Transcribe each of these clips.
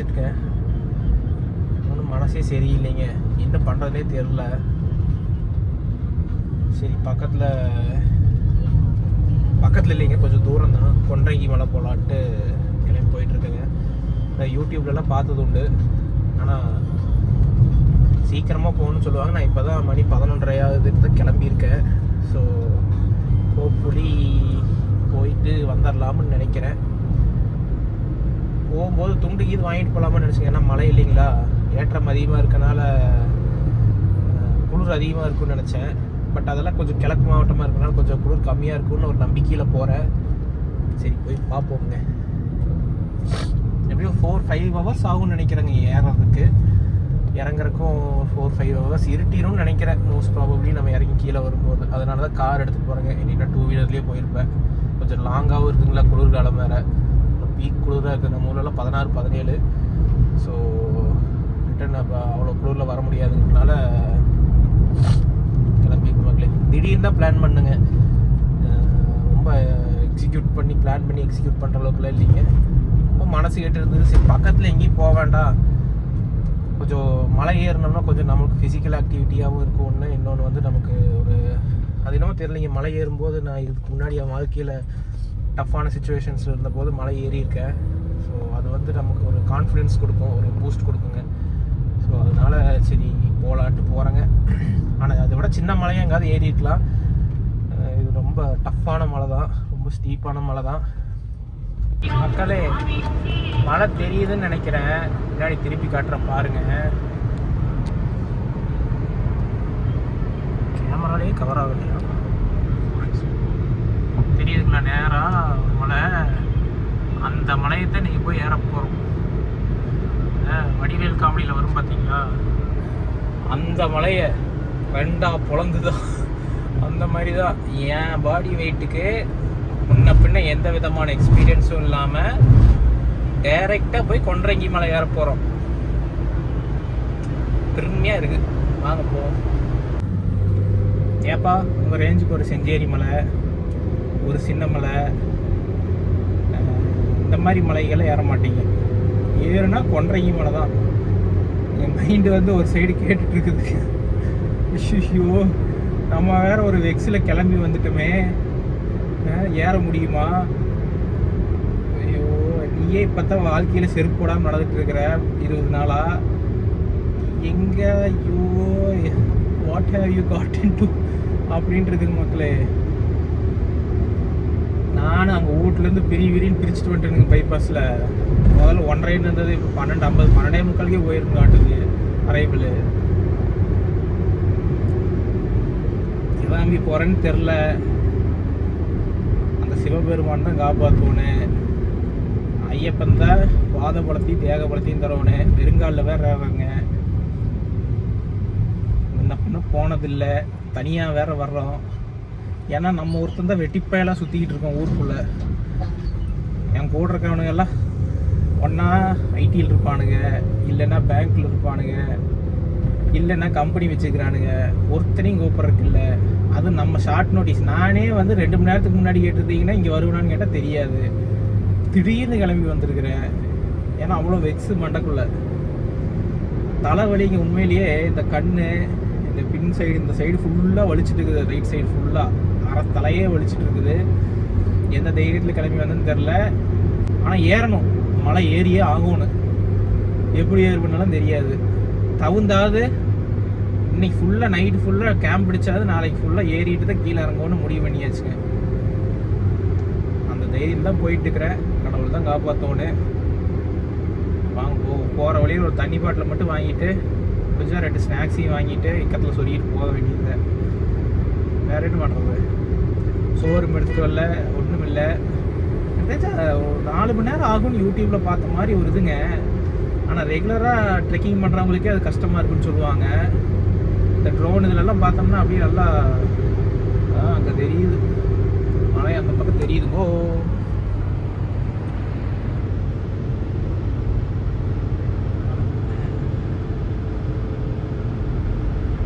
ஆப்போசிட்டுங்க. ஒன்றும் மனசே சரியில்லைங்க, என்ன பண்ணுறதுனே தெரில. சரி பக்கத்தில் இல்லைங்க, கொஞ்சம் தூரம் தான். கொன்றைங்கி மலை போகலான்ட்டு கிளம்பி போயிட்டுருக்கேங்க. நான் யூடியூப்லலாம் பார்த்தது உண்டு, ஆனால் சீக்கிரமாக போகணுன்னு சொல்லுவாங்க. நான் இப்போ தான் மணி 11:30 தான் கிளம்பியிருக்கேன். ஸோ ஹோப்ஃபுல்லி போயிட்டு வந்துடலாம்னு நினைக்கிறேன். போகும்போது துண்டு கீது வாங்கிட்டு போகலாமான்னு நினச்சிங்க. ஏன்னா மழை இல்லைங்களா, ஏற்றம் அதிகமாக இருக்கனால குளிர் அதிகமாக இருக்குன்னு நினச்சேன். பட் அதெல்லாம் கொஞ்சம் கிழக்கு மாவட்டமாக இருக்கனால கொஞ்சம் குளிர் கம்மியாக இருக்குன்னு ஒரு நம்பிக்கையில் போகிறேன். சரி போய் பார்ப்போங்க. எப்படியும் 4-5 ஹவர்ஸ் ஆகும்னு நினைக்கிறேங்க ஏறுறதுக்கு. இறங்குறக்கும் 4-5 ஹவர்ஸ் இருட்டிடும்னு நினைக்கிறேன் மோஸ்ட் ப்ராபப்ளி நம்ம இறங்கி கீழே வரும்போது. அதனால தான் கார் எடுத்துகிட்டு போகிறேங்க. இல்லைன்னா 2 வீலர்லேயே போயிருப்பேன். கொஞ்சம் லாங்காகவும் இருக்குங்களா, குளிர்காலம் வேறு. பீக் குளிராக இருக்குது. நம்ம ஊரில் 16-17. ஸோ ரிட்டன் அப்போ அவ்வளோ குளிரில் வர முடியாதுங்கிறதுனால கிளம்பிக்கு மக்களே. திடீர்னு தான் பிளான் பண்ணுங்க, ரொம்ப பிளான் பண்ணி எக்ஸிக்யூட் பண்ணுற அளவுக்குலாம் இல்லைங்க. ரொம்ப மனசு கேட்டு இருந்தது. சரி பக்கத்தில் எங்கேயும் போக வேண்டாம், கொஞ்சம் மலை ஏறினோம்னா கொஞ்சம் நமக்கு ஃபிசிக்கல் ஆக்டிவிட்டியாகவும் இருக்கும். ஒன்று இன்னொன்று வந்து நமக்கு ஒரு அது என்னமோ தெரியலைங்க. மலை ஏறும்போது நான் இதுக்கு முன்னாடி என் வாழ்க்கையில் டஃப்பான சுச்சுவேஷன்ஸில் இருந்தபோது மலை ஏறியிருக்கேன். ஸோ அது வந்து நமக்கு ஒரு கான்ஃபிடென்ஸ் கொடுக்கும், ஒரு பூஸ்ட் கொடுக்குங்க. ஸோ அதனால் சரி போகலான்ட்டு போகிறேங்க. ஆனால் அதை விட சின்ன மலையாக எங்காவது ஏறிக்கலாம். இது ரொம்ப டஃப்பான மலை தான், ரொம்ப ஸ்டீப்பான மலை தான் மக்களே. மழை தெரியுதுன்னு நினைக்கிறேன், முன்னாடி திருப்பி காட்டுறேன் பாருங்க. கேமராலேயே கவர் ஆகலையா, தெரியுதுங்களா? நேராக ஒரு மலை, அந்த மலையத்தை நீங்கள் போய் ஏற போகிறோம். வடிவேல் காமெடியில் வரும் பார்த்தீங்களா, அந்த மலையை ரெண்டாக பொழந்துதான். அந்த மாதிரி தான் என் பாடி வெயிட்டுக்கு முன்ன பின்ன எந்த விதமான எக்ஸ்பீரியன்ஸும் இல்லாமல் டைரெக்டாக போய் கொன்றைங்கி மலை ஏற போகிறோம். பெருமையாக இருக்குது, வாங்க போவோம். ஏப்பா உங்கள் ரேஞ்சுக்கு ஒரு செஞ்சேரி மலை, ஒரு சின்ன மலை, இந்த மாதிரி மலைகளை ஏற மாட்டீங்க. ஏறுனா கொன்றைங்கி மலை தான். என் மைண்டு வந்து ஒரு சைடு கேட்டுட்ருக்குது, ஐயோ நம்ம வேற ஒரு வெக்ஸில் கிளம்பி வந்துட்டோமே, ஏற முடியுமா? ஐயோ நீயே இப்போ தான் வாழ்க்கையில் செருப்பு போடாமல் நடந்துட்டுருக்கிற 20 நாளாக. எங்கே ஐயோ what have you got into அப்படின்ட்டு இருக்குங்க மக்களே. நானும் அங்கே வீட்லேருந்து விரின்னு பிரிச்சுட்டு வந்துட்டேனுங்க பைபாஸில். முதல்ல 1:30 இருந்தது, இப்போ 12:50 12:45 போயிருந்தாட்டுது அரைவில். எதாம்பி போகிறேன்னு தெரில. அந்த சிவபெருமான் தான் காப்பாற்றுவனு, ஐயப்பன் தான் வாதப்படத்தையும் தேகப்படத்தையும் தரவனு. வெறுங்காலில் வேற ஏறாங்க, முன்ன பின்ன போனதில்லை, தனியாக வேற வர்றோம். ஏன்னா நம்ம ஒருத்தன் தான் வெட்டிப்பையெல்லாம் சுற்றிக்கிட்டு இருக்கோம் ஊருக்குள்ளே. என் கூட இருக்கவனுங்கெல்லாம் ஒன்றா ஐடியில் இருப்பானுங்க, இல்லைன்னா பேங்க்கில் இருப்பானுங்க, இல்லைன்னா கம்பெனி வச்சுக்கிறானுங்க. ஒருத்தனையும் கூப்பிட்றதுக்கு இல்லை. அதுவும் நம்ம ஷார்ட் நோட்டீஸ். நானே வந்து 2 மணி நேரத்துக்கு முன்னாடி கேட்டிருந்தீங்கன்னா இங்கே வருவேனான்னு கேட்டால் தெரியாது. திடீர்னு கிளம்பி வந்திருக்கிறேன். ஏன்னா அவ்வளோ வெக்ஸு மண்டக்குள்ள. தலைவலிங்க உண்மையிலேயே. இந்த கண், இந்த பின் சைடு, இந்த சைடு ஃபுல்லாக வலிச்சுட்டு இருக்குது. ரைட் சைடு ஃபுல்லாக அரை தலையே வலிச்சுட்டு இருக்குது. எந்த தைரியத்தில் கிளம்பி வந்தேன்னு தெரில. ஆனால் ஏறணும், மலை ஏறியே ஆகணும். எப்படி ஏறுனாலும் தெரியாது. தகுந்தாவது இன்னைக்கு ஃபுல்லாக நைட்டு ஃபுல்லாக கேம்ப் பிடிச்சாது, நாளைக்கு ஃபுல்லாக ஏறிட்டு தான் கீழே இறங்கணும்னு முடிவு பண்ணியாச்சுங்க. அந்த தைரியம் தான் போயிட்டுருக்கிறேன். கடவுள் தான் காப்பாற்றோன்னு. வாங்க போகிற வழியில் ஒரு தண்ணி பாட்டில் மட்டும் வாங்கிட்டு கொஞ்சம் 2 ஸ்நாக்ஸையும் வாங்கிட்டு இக்கத்தில் சொல்லிட்டு போக வேண்டியது. வேறு என்ன பண்ணுறது? சோறு எடுத்துகிட்டு வரல, ஒன்றும் இல்லை. ஒரு 4 மணி நேரம் ஆகும்னு யூடியூப்பில் பார்த்த மாதிரி ஒரு இதுங்க. ஆனால் ரெகுலராக ட்ரெக்கிங் பண்ணுறவங்களுக்கே அது கஷ்டமாக இருக்குன்னு சொல்லுவாங்க. இந்த ட்ரோன் இதிலெல்லாம் பார்த்தோம்னா அப்படியே நல்லா அங்கே தெரியுது, மழை அந்த பக்கம் தெரியுதுங்கோ.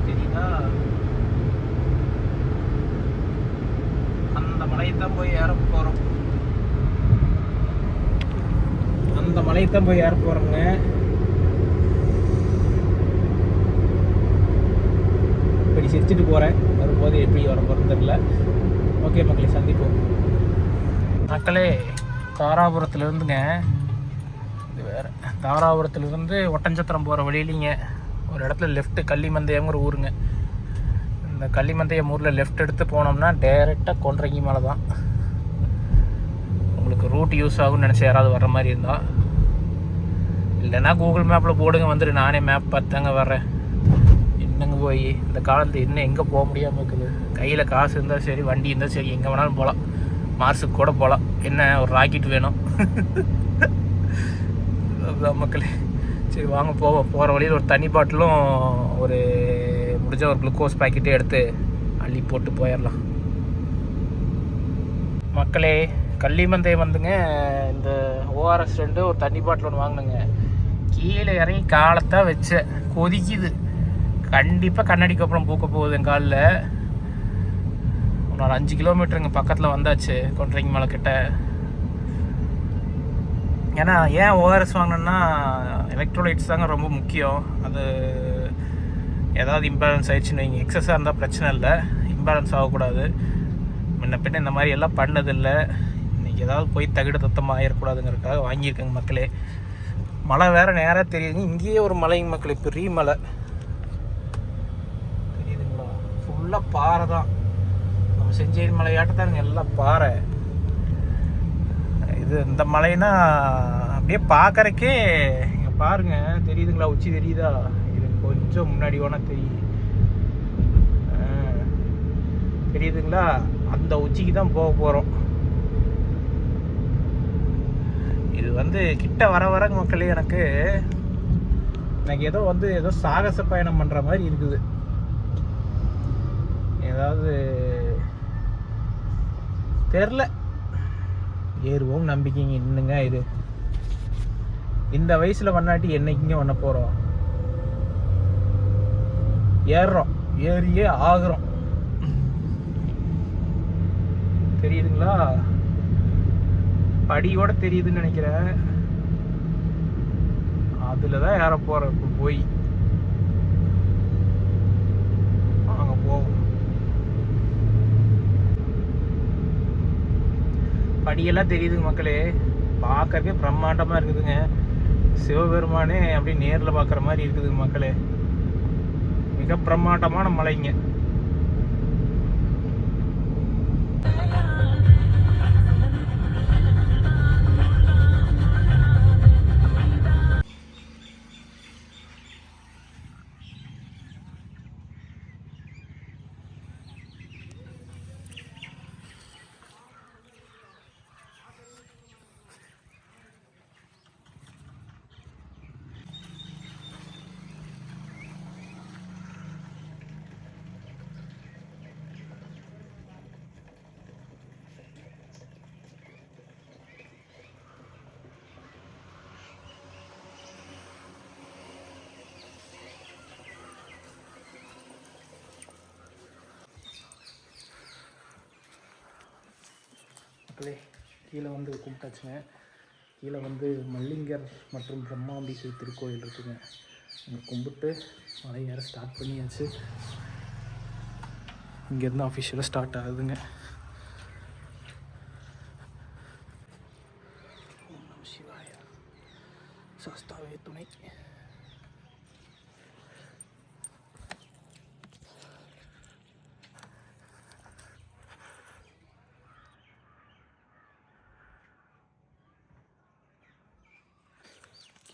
தெரியுதா? அந்த மலையை தான் போய் ஏற போகிறோம். அந்த மலையை தான் போய் ஏற போகிறோங்க. இப்படி சிரிச்சுட்டு போகிறேன், வரும்போது எப்படி வர போகிறது தெரியல. ஓகே மக்களே, சந்திப்போம். மக்களே, தாராபுரத்துலேருந்துங்க, இது வேறு, தாராபுரத்துலேருந்து ஒட்டஞ்சத்திரம் போகிற வழியிலிங்க ஒரு இடத்துல லெஃப்ட்டு, கள்ளிமந்தயங்கிற ஊருங்க. இந்த கள்ளிமந்தயம் ஊரில் லெஃப்ட் எடுத்து போனோம்னா டைரெக்டாக கொன்றைங்கி மலை தான். உங்களுக்கு ரூட் யூஸ் ஆகும்னு நினச்சி யாராவது வர்ற மாதிரி இருந்தால், இல்லைன்னா கூகுள் மேப்பில் போடுங்க, வந்துட்டு நானே மேப் பார்த்தாங்க வர்றேன். என்னங்க போய் இந்த காலத்தில் இன்னும் எங்கே போக முடியாமல் இருக்குது. கையில் காசு இருந்தால் சரி, வண்டி இருந்தால் சரி, எங்கே வேணாலும் போகலாம். மார்ஸுக்கு கூட போகலாம். என்ன ஒரு ராக்கெட் வேணும். அதுதான் மக்களே. சரி வாங்க போவோம். போகிற வழியில் ஒரு தண்ணி பாட்டிலும் ஒரு முடிஞ்ச ஒரு குளுக்கோஸ் பாக்கெட்டே எடுத்து அள்ளி போட்டு போயிடலாம். மக்களே, கள்ளிமந்தையம் வந்துங்க, இந்த ஓஆர்எஸ் 2 ஒரு தண்ணி பாட்டில் ஒன்று வாங்கினுங்க. கீழே இறங்கி காலத்தான் வச்சேன், கொதிக்குது. கண்டிப்பாக கண்ணாடிக்கு அப்புறம் பூக்க போகுது என் காலில். ஒரு 5 கிலோமீட்டருங்க பக்கத்தில் வந்தாச்சு, கொன்றைங்கி மலை கிட்ட. ஏன்னா ஏன் ஓஆர்எஸ் வாங்கினேன்னா, எலக்ட்ரோலைட்ஸ் தாங்க ரொம்ப முக்கியம். அது ஏதாவது இம்பேலன்ஸ் ஆகிடுச்சுன்னு வைங்க, எக்ஸஸாக இருந்தால் பிரச்சனை இல்லை, இம்பேலன்ஸ் ஆகக்கூடாது. முன்ன பின்ன இந்த மாதிரி எல்லாம் பண்ணதில்லை. இன்றைக்கி ஏதாவது போய் தகிட தத்தமாக ஆகிடக்கூடாதுங்கிறதுக்காக வாங்கியிருக்கேங்க மக்களே. மலை வேறு நேராக தெரியுதுங்க. இங்கேயே ஒரு மலைங்க மக்களே, பெரிய மலை தெரியுதுங்களா? ஃபுல்லாக பாறை தான். நம்ம செஞ்சேரி மலையாட்டத்தாங்க எல்லாம் பாறை. இது இந்த மலைனா அப்படியே பார்க்கறக்கே, இங்கே பாருங்க, தெரியுதுங்களா? உச்சி தெரியுதா? இது கொஞ்சம் முன்னாடி வேணால் தெரியுதுங்களா? அந்த உச்சிக்கு தான் போக போகிறோம். இது வந்து கிட்ட வர வரங்க மக்களே, எனக்கு ஏதோ சாகச பயணம் பண்ணுற மாதிரி இருக்குது. ஏதாவது தெரில, ஏறுவோம் நம்பிக்கைங்க. இன்னுங்க இது இந்த வயசில் பண்ணாட்டி என்னைக்குங்க பண்ண போகிறோம்? ஏறுறோம், ஏறியே ஆகுறோம். தெரியுதுங்களா? படியோட தெரியுதுன்னு நினைக்கிறேன். அதில் தான் ஏற போகிறோம். இப்போ போய் அங்கே போவோம். படியெல்லாம் தெரியுதுங்க மக்களே, பார்க்கறதுக்கே பிரம்மாண்டமாக இருக்குதுங்க. சிவபெருமானே அப்படியே நேரில் பார்க்குற மாதிரி இருக்குதுங்க மக்களே. மிக பிரம்மாண்டமான மலைங்க. மக்களே, கீழே வந்து கும்பிட்டாச்சுங்க. கீழே வந்து மல்லிங்கர் மற்றும் பிரம்மாம்பிகை திருக்கோயில் இருக்குதுங்க. அங்கே கும்பிட்டு மலை ஏற ஸ்டார்ட் பண்ணியாச்சு. இங்கேருந்து அஃபிஷியலாக ஸ்டார்ட் ஆகுதுங்க. ஓம் நம சிவாய, சாஸ்தாவே துணை.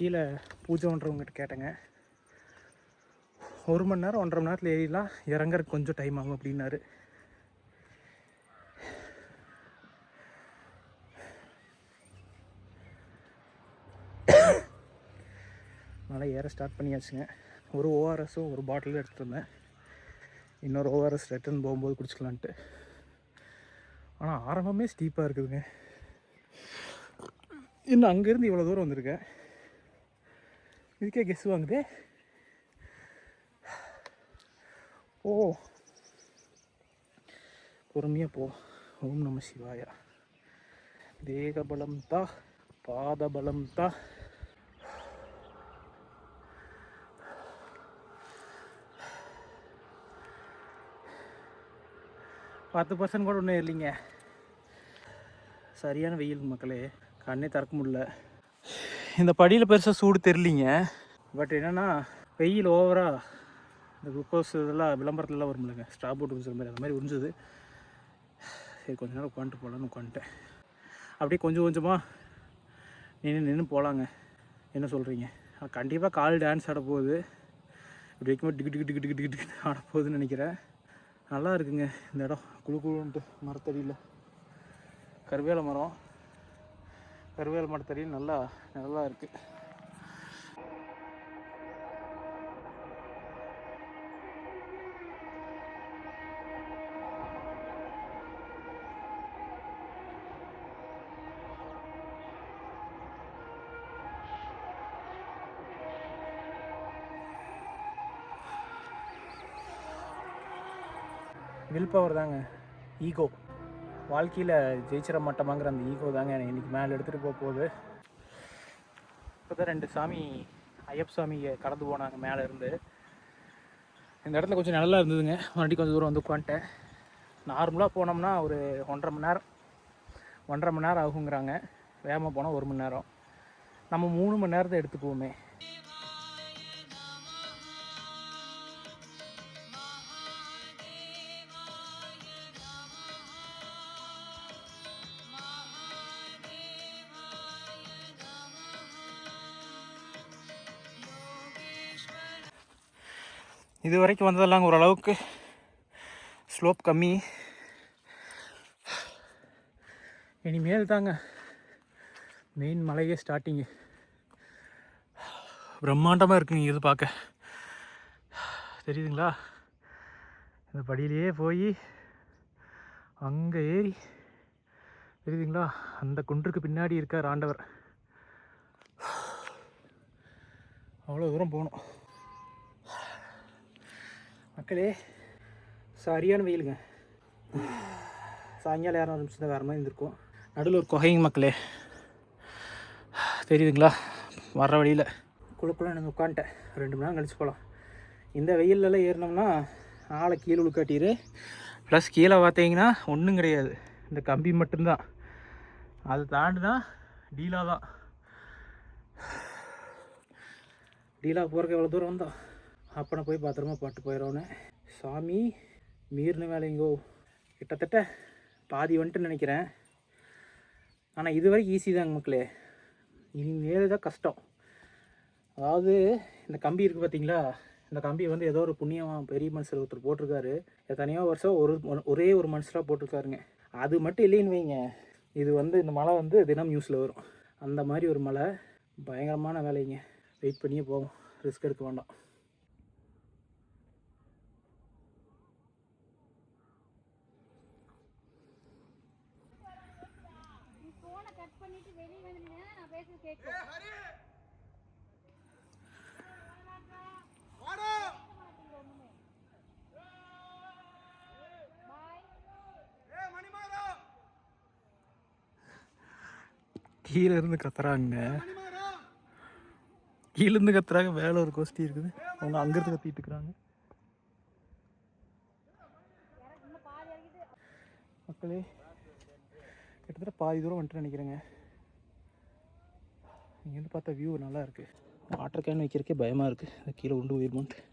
கீழே பூஜை பண்ணுறவங்ககிட்ட கேட்டேங்க, 1 மணி நேரம் 1.5 மணி நேரத்தில் ஏறிடலாம், இறங்குறதுக்கு கொஞ்சம் டைம் ஆகும் அப்படின்னாரு. மலை ஏற ஸ்டார்ட் பண்ணியாச்சுங்க. ஒரு ஓஆர்எஸும் ஒரு பாட்டிலும் எடுத்துகிட்டு இருந்தேன். இன்னொரு ஓஆர்எஸ் ரிட்டர்ன் போகும்போது குடிச்சிக்கலான்ட்டு. ஆனால் ஆரம்பமே ஸ்டீப்பாக இருக்குதுங்க. இன்னும் அங்கேருந்து இவ்வளோ தூரம் வந்திருக்கேன், இதுக்கே கெஸ் வாங்குதே. ஓ, பொறுமையாக போ. ஓம் நம சிவாயா. தேகபலம் தா பாதபலம் தான். பத்து பர்சன்ட் கூட ஒன்றும் இல்லைங்க. சரியான வெயில் மக்களே, கண்ணே திறக்க முடியல. இந்த படியில் பெருசாக சூடு தெரியலிங்க. பட் என்னென்னா வெயில் ஓவராக இந்த குளுக்கோஸ் இதெல்லாம் விளம்பரத்துலலாம் வரும்லங்க, ஸ்ட்ரா போட்டு உறிஞ்சுற மாதிரி, அந்த மாதிரி உறிஞ்சுது. சரி கொஞ்ச நேரம் உட்காந்துட்டு போகலான்னு உட்காந்துட்டேன். அப்படியே கொஞ்சம் கொஞ்சமாக நின்று போகலாங்க. என்ன சொல்கிறீங்க? கண்டிப்பாக கால் டான்ஸ் ஆட போகுது. இப்படி வைக்கும்போது டிக்கு டிக்கு டிக்கு டிக்கு டிக்கு ஆட போகுதுன்னு நினைக்கிறேன். நல்லா இருக்குங்க இந்த இடம். குழுக்குழுன்ட்டு மரத்தடியில் கருவேல மரம், கருவேல மரத்தடியில் நல்லா இருக்குது. வில் பவர் தாங்க, ஈகோ. வாழ்க்கையில் ஜெயிச்சிட மாட்டோமாங்கிற அந்த ஈகோ தாங்க எனக்கு இன்றைக்கி மேலே எடுத்துகிட்டு போகுது. இப்போ தான் 2 சாமி, ஐயப்ப சாமியை கடந்து போனாங்க மேலே இருந்து. இந்த இடத்துல கொஞ்சம் நல்லா இருந்ததுங்க. மறுபடியும் கொஞ்சம் தூரம் வந்து உட்காந்துட்டேன். நார்மலாக போனோம்னா ஒரு 1.5 மணி நேரம் ஆகுங்கிறாங்க. வேகமாக போனால் 1 மணி நேரம். நம்ம 3 மணி நேரத்தை எடுத்துக்குவோமே. இது வரைக்கும் வந்ததெல்லாம் ஓரளவுக்கு ஸ்லோப் கம்மி. இனிமேல் தாங்க மெயின் மலையே ஸ்டார்டிங்கு. பிரம்மாண்டமாக இருக்குங்க இது பார்க்க. தெரியுதுங்களா? இந்த படியிலேயே போய் அங்கே ஏறி, தெரியுதுங்களா? அந்த குன்றுக்கு பின்னாடி இருக்கார் ஆண்டவர். அவ்வளோ தூரம் போகணும் மக்களே. சரியான வெயிலுங்க. சாயங்காலம் 2 நிமிஷம் தான் வேறு மாதிரி இருந்திருக்கும். நடுவில் ஒரு குகைங்க மக்களே, தெரியுதுங்களா? வர்ற வழியில் குழுக்குள்ள நாங்கள் உட்காந்துட்டேன். 2 மணி நேரம் கழிச்சு போகலாம். இந்த வெயிலெல்லாம் ஏறினோம்னா ஆளை கீழே உழுக்காட்டிரு. ப்ளஸ் கீழே பார்த்தீங்கன்னா ஒன்றும் கிடையாது, இந்த கம்பி மட்டும்தான். அதை தாண்டி தான் டீலா தான். டீலா போகிறக்கு எவ்வளோ தூரம் வந்தோம். அப்பனை போய் பத்திரமா பாட்டு போயிடறோன்னு. சாமி மீறின வேலைங்கோ. கிட்டத்தட்ட பாதி வந்துட்டு நினைக்கிறேன். ஆனால் இது வரைக்கும் ஈஸி தாங்க மக்களே. இனிமேல் தான் கஷ்டம். அதாவது இந்த கம்பி இருக்குது பார்த்தீங்களா? இந்த கம்பி வந்து ஏதோ ஒரு புண்ணியம் பெரிய மனுஷர் ஒருத்தர் போட்டிருக்காரு. எத்தனையோ வருஷம் ஒரே ஒரு மனுஷராக போட்டிருக்காருங்க. அது மட்டும் இல்லைன்னு வைங்க, இது வந்து இந்த மலை வந்து தினம் நியூஸில் வரும். அந்த மாதிரி ஒரு மலை. பயங்கரமான வேலைங்க. வெயிட் பண்ணியே போவோம், ரிஸ்க் எடுக்க வேண்டாம். கீழே இருந்து கத்துறாங்க, கீழேருந்து கத்துறாங்க. மேலே ஒரு கோஷ்டி இருக்குது, அவங்க அங்கிருந்து கத்திட்டு இருக்கிறாங்க. மக்களே கிட்டத்தட்ட பாதி தூரம் வந்துட்டு நினைக்கிறேங்க. இங்கேருந்து பார்த்தா வியூ நல்லா இருக்குது. வாட்டர் கேன் வைக்கிறக்கே பயமாக இருக்குது, கீழே உண்டு போயிருமோன்ட்டு.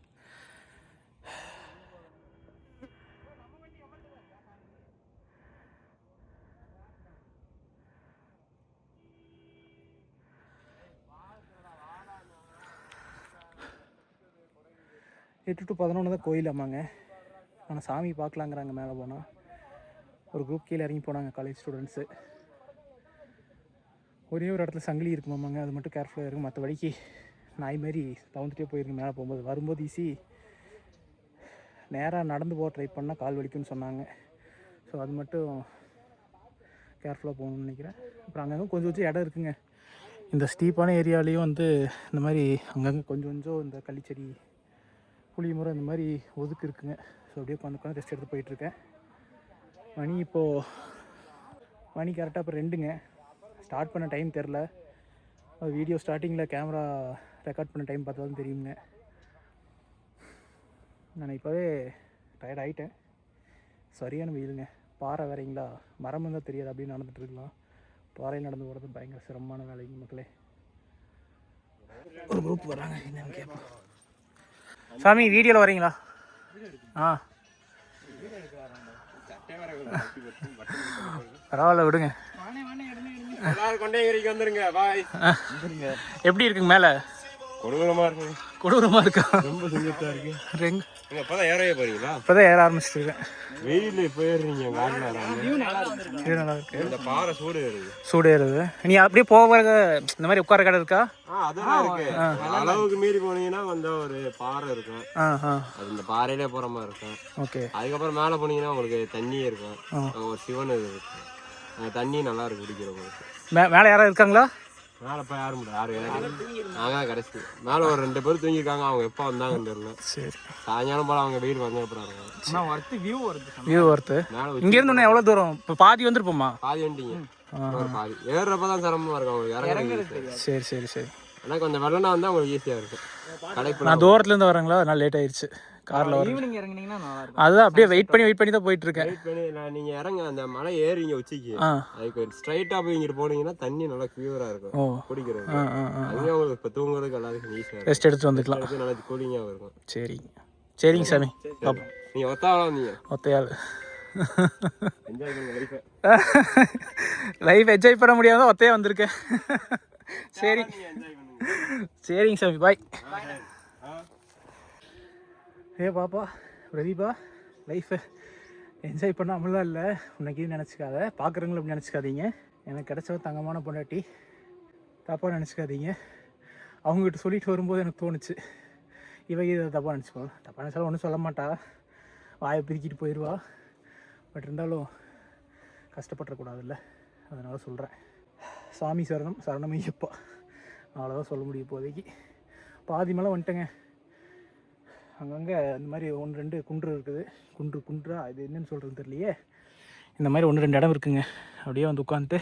எட்டு டு 11 தான் கோயில் அம்மாங்க. ஆனால் சாமி பார்க்கலாங்கிறாங்க மேலே போனால். ஒரு குரூப் கீழே இறங்கி போனாங்க, காலேஜ் ஸ்டூடெண்ட்ஸு. ஒரே ஒரு இடத்துல சங்கிலி இருக்குமாம்மாங்க, அது மட்டும் கேர்ஃபுல்லாக இருக்கும். மற்ற வழிக்கு நாய் மாதிரி தவந்துட்டே போயிருக்கு மேலே போகும்போது. வரும்போது ஈஸி, நேராக நடந்து போக ட்ரை பண்ணால் கால் வலிக்குன்னு சொன்னாங்க. ஸோ அது மட்டும் கேர்ஃபுல்லாக போகணும்னு நினைக்கிறேன். அப்புறம் அங்கங்கே கொஞ்சம் கொஞ்சம் இடம் இருக்குங்க. இந்த ஸ்டீப்பான ஏரியாலேயும் வந்து இந்த மாதிரி அங்கங்கே கொஞ்சம் கொஞ்சம் இந்த களிச்செடி, புளி முறை இந்த மாதிரி ஒதுக்கு இருக்குங்க. ஸோ அப்படியே உட்காந்து ரெஸ்ட் எடுத்து போயிட்டுருக்கேன். மணி கரெக்டாக இப்போ 2ங்க. ஸ்டார்ட் பண்ண டைம் தெரில. அது வீடியோ ஸ்டார்டிங்கில் கேமரா ரெக்கார்ட் பண்ண டைம் பார்த்தா தான் தெரியுங்க. நான் இப்போவே டயர்ட் ஆகிட்டேன். சரியான வெயிலுங்க. பாறை வேறைங்களா, மரம் இருந்தால் தெரியாது, அப்படியே நடந்துகிட்ருக்கலாம். பாறையில் நடந்து போகிறது பயங்கர சிரமமான வேலைங்க மக்களே. ஒரு குரூப் வராங்க, என்னன்னு கேட்போம். சாமி வீடியோவில் வரீங்களா? ஆ பரவாயில்ல விடுங்க. எப்படி இருக்குங்க மேலே? கொடூரமாக இருக்கா? ரொம்ப சுங்கத்தாக இருக்கு. இப்போதான் ஏற ஆரம்பிச்சிருக்கேன். வெயில் போயிடுறீங்க. நல்லா இருக்கு. இந்த பாறை சூடு ஏறுது. நீ அப்படியே போக இந்த மாதிரி உட்கார கடை இருக்கா? அதெல்லாம் இருக்கு. அளவுக்கு மீறி போனீங்கன்னா கொஞ்சம் ஒரு பாறை இருக்கும். அது இந்த பாறையிலே போற மாதிரி இருக்கும். ஓகே. அதுக்கப்புறம் மேலே போனீங்கன்னா உங்களுக்கு தண்ணி இருக்கும். ஒரு சிவன் இது இருக்கு. அந்த தண்ணி நல்லா இருக்கு குடிக்கிறவங்களுக்கு. மேலே யாராவது இருக்காங்களா? மேலே இப்போ யாரும் நாங்கள் கடைசி மேலே ஒரு 2 பேர் தூங்கியிருக்காங்க. அவங்க எப்போ வந்தாங்கன்னு தெரியல. சரி, சாயங்காலம் போல அவங்க வெயில் வந்த அப்புறம் வியூ வருது. இங்கேருந்து எவ்வளோ தூரம்? இப்போ பாதி வந்துருப்போமா? பாதி வந்துட்டீங்க. பாதி ஏறுறப்பதான் சிரமமா இருக்கும் அவங்களுக்கு. சரி சரி சரி. ஆனால் கொஞ்சம் வெள்ளனா வந்தால் உங்களுக்கு ஈஸியாக இருக்கும். கடைக்கு நான் தூரத்துலேருந்து வரேங்களா, அதனால லேட் ஆயிடுச்சு. காரில் ஈவினிங் இறங்குனீங்கன்னா நல்லா இருக்கும். அதுதான் அப்படியே வெயிட் பண்ணி தான் போயிட்டு இருக்கேன். வெயிட் பண்ணி நீங்கள் இறங்க அந்த மலை ஏறிங்க உச்சிக்கு. அதுக்கு ஸ்ட்ரைட்டாக போய் இங்கிட்டு போனீங்கன்னா தண்ணி நல்லா கியூராக இருக்கும் குடிக்கிறது. அதுவே உங்களுக்கு இப்போ தூங்குறதுக்கு எல்லாத்துக்கும் ஈஸியாக இருக்கும். ரெஸ்ட் எடுத்து வந்துக்கலாம். நல்லா கூலிங்காக இருக்கும். சரிங்க சாமி. நீங்கள் ஒத்தாவலாம். நீங்கள் ஒத்தையாள் என்ஜாய் பண்ணுங்க. லைஃப் என்ஜாய் பண்ண முடியாத ஒத்தையா வந்திருக்கேன். சரி சரிங்க சாமி, பாய். பாப்பா பிரதீபா, லைஃப்பை என்ஜாய் பண்ணாமலாம் இல்லை. உன்னைக்கு நினச்சிக்காத, பார்க்குறவங்களும் அப்படி நினச்சிக்காதீங்க. எனக்கு கிடச்ச தங்கமான பொண்டாட்டி, தப்பாக நினச்சிக்காதீங்க. அவங்ககிட்ட சொல்லிட்டு வரும்போது எனக்கு தோணுச்சு, இதை தப்பாக நினச்சிப்போம். தப்பாக நினச்சாலும் ஒன்றும் சொல்ல மாட்டா, வாயை பிரிக்கிட்டு போயிடுவா. பட் இருந்தாலும் கஷ்டப்பட்டுறக்கூடாதுல்ல, அதனால் சொல்கிறேன். சாமி சரணம் சரணமையப்பா, அவ்வளோதான் சொல்ல முடியும் இப்போதைக்கு. பாதி மேலே வந்துட்டேங்க. அங்கங்கே இந்த மாதிரி 1-2 குன்று இருக்குது. குன்றா இது என்னென்னு சொல்கிறது தெரியலையே. இந்த மாதிரி 1-2 இடம் இருக்குங்க. அப்படியே வந்து உட்காந்துட்டு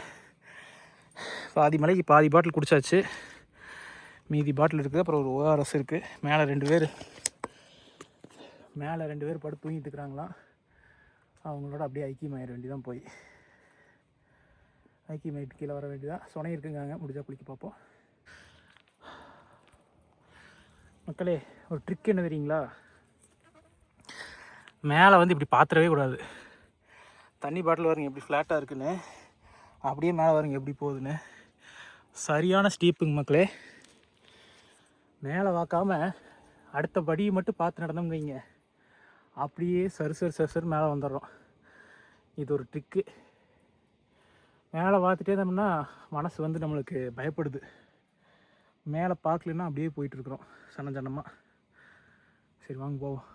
பாதி மலைக்கு பாதி பாட்டில் குடிச்சாச்சு. மீதி பாட்டில் இருக்குது. அப்புறம் ஒரு ORS இருக்குது. மேலே 2 பேர் படுத்து தூங்கிட்டு இருக்கிறாங்களாம். அவங்களோட அப்படியே ஐக்கியமாயிட வேண்டியதான். போய் ஐக்கியமாயிட்டு கீழே வர வேண்டியதான். சுனை இருக்குங்க, முடிஞ்சால் குளிக்க பார்ப்போம். மக்களே, ஒரு ட்ரிக் என்ன தெரியுங்களா? மேலே வந்து இப்படி பார்த்துடவே கூடாது. தண்ணி பாட்டில் வருங்க எப்படி ஃப்ளாட்டாக இருக்குன்னு, அப்படியே மேலே வருங்க எப்படி போகுதுன்னு. சரியான ஸ்டீப்புங்க மக்களே. மேலே பார்க்காம அடுத்த படியை மட்டும் பார்த்து நடந்தோம்னு வைங்க, அப்படியே சரு மேலே வந்துடுறோம். இது ஒரு ட்ரிக்கு. மேலே பார்த்துட்டே இருந்தோம்னா மனசு வந்து நம்மளுக்கு பயப்படுது. மேலே பார்க்கலன்னா அப்படியே போயிட்டுருக்குறோம் சன்னமாக. சரி வாங்க போவோம்.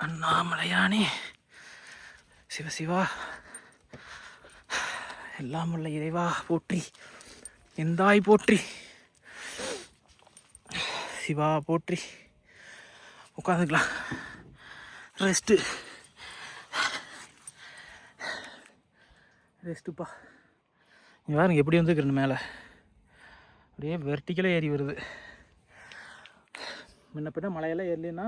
அண்ணாமலையானே சிவசிவா, எல்லாம் உள்ள இறைவா போற்றி, எந்தாய் போற்றி, சிவா போற்றி. உட்காந்துக்கலாம், ரெஸ்ட்டுப்பா. இங்கே பாருங்க எப்படி வந்துருக்குறேன் மேலே, அப்படியே வெர்டிக்கலாக ஏறி வருது. முன்ன பின்ன மலையெல்லாம் ஏறலைன்னா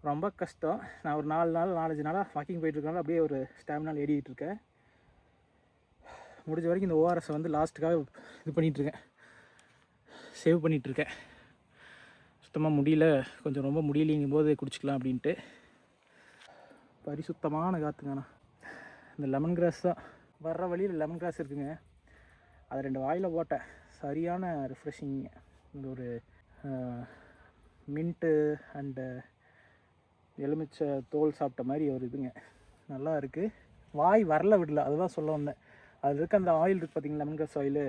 ரொம்ப கஷ்டம். நான் ஒரு 4-5 நாளாக வாக்கிங் போயிட்டுருக்கனால அப்படியே ஒரு ஸ்டாமினால் ஏறிக்கிட்டு இருக்கேன். முடிஞ்ச வரைக்கும் இந்த ORSை வந்து லாஸ்ட்டுக்காக இது பண்ணிகிட்ருக்கேன், சேவ் பண்ணிகிட்ருக்கேன். சுத்தமாக முடியல, கொஞ்சம் ரொம்ப முடியலைங்கும் போது குடிச்சிக்கலாம் அப்படின்ட்டு. பரிசுத்தமான காற்றுங்கண்ணா. இந்த லெமன் கிராஸ் தான், வர்ற வழியில் லெமன் கிராஸ் இருக்குங்க, அதை 2 வாயில் போட்டேன். சரியான ரிஃப்ரெஷிங்க. இந்த ஒரு மின்ட்டு அண்டு எலுமிச்சை தோல் சாப்பிட்ட மாதிரி ஒரு இதுங்க, நல்லா இருக்குது. வாய் வரல விடல, அதுதான் சொல்ல வந்தேன். அதில் இருக்க அந்த ஆயில் இருக்குது பார்த்திங்களா, லெமன் கிராஸ் ஆயில்,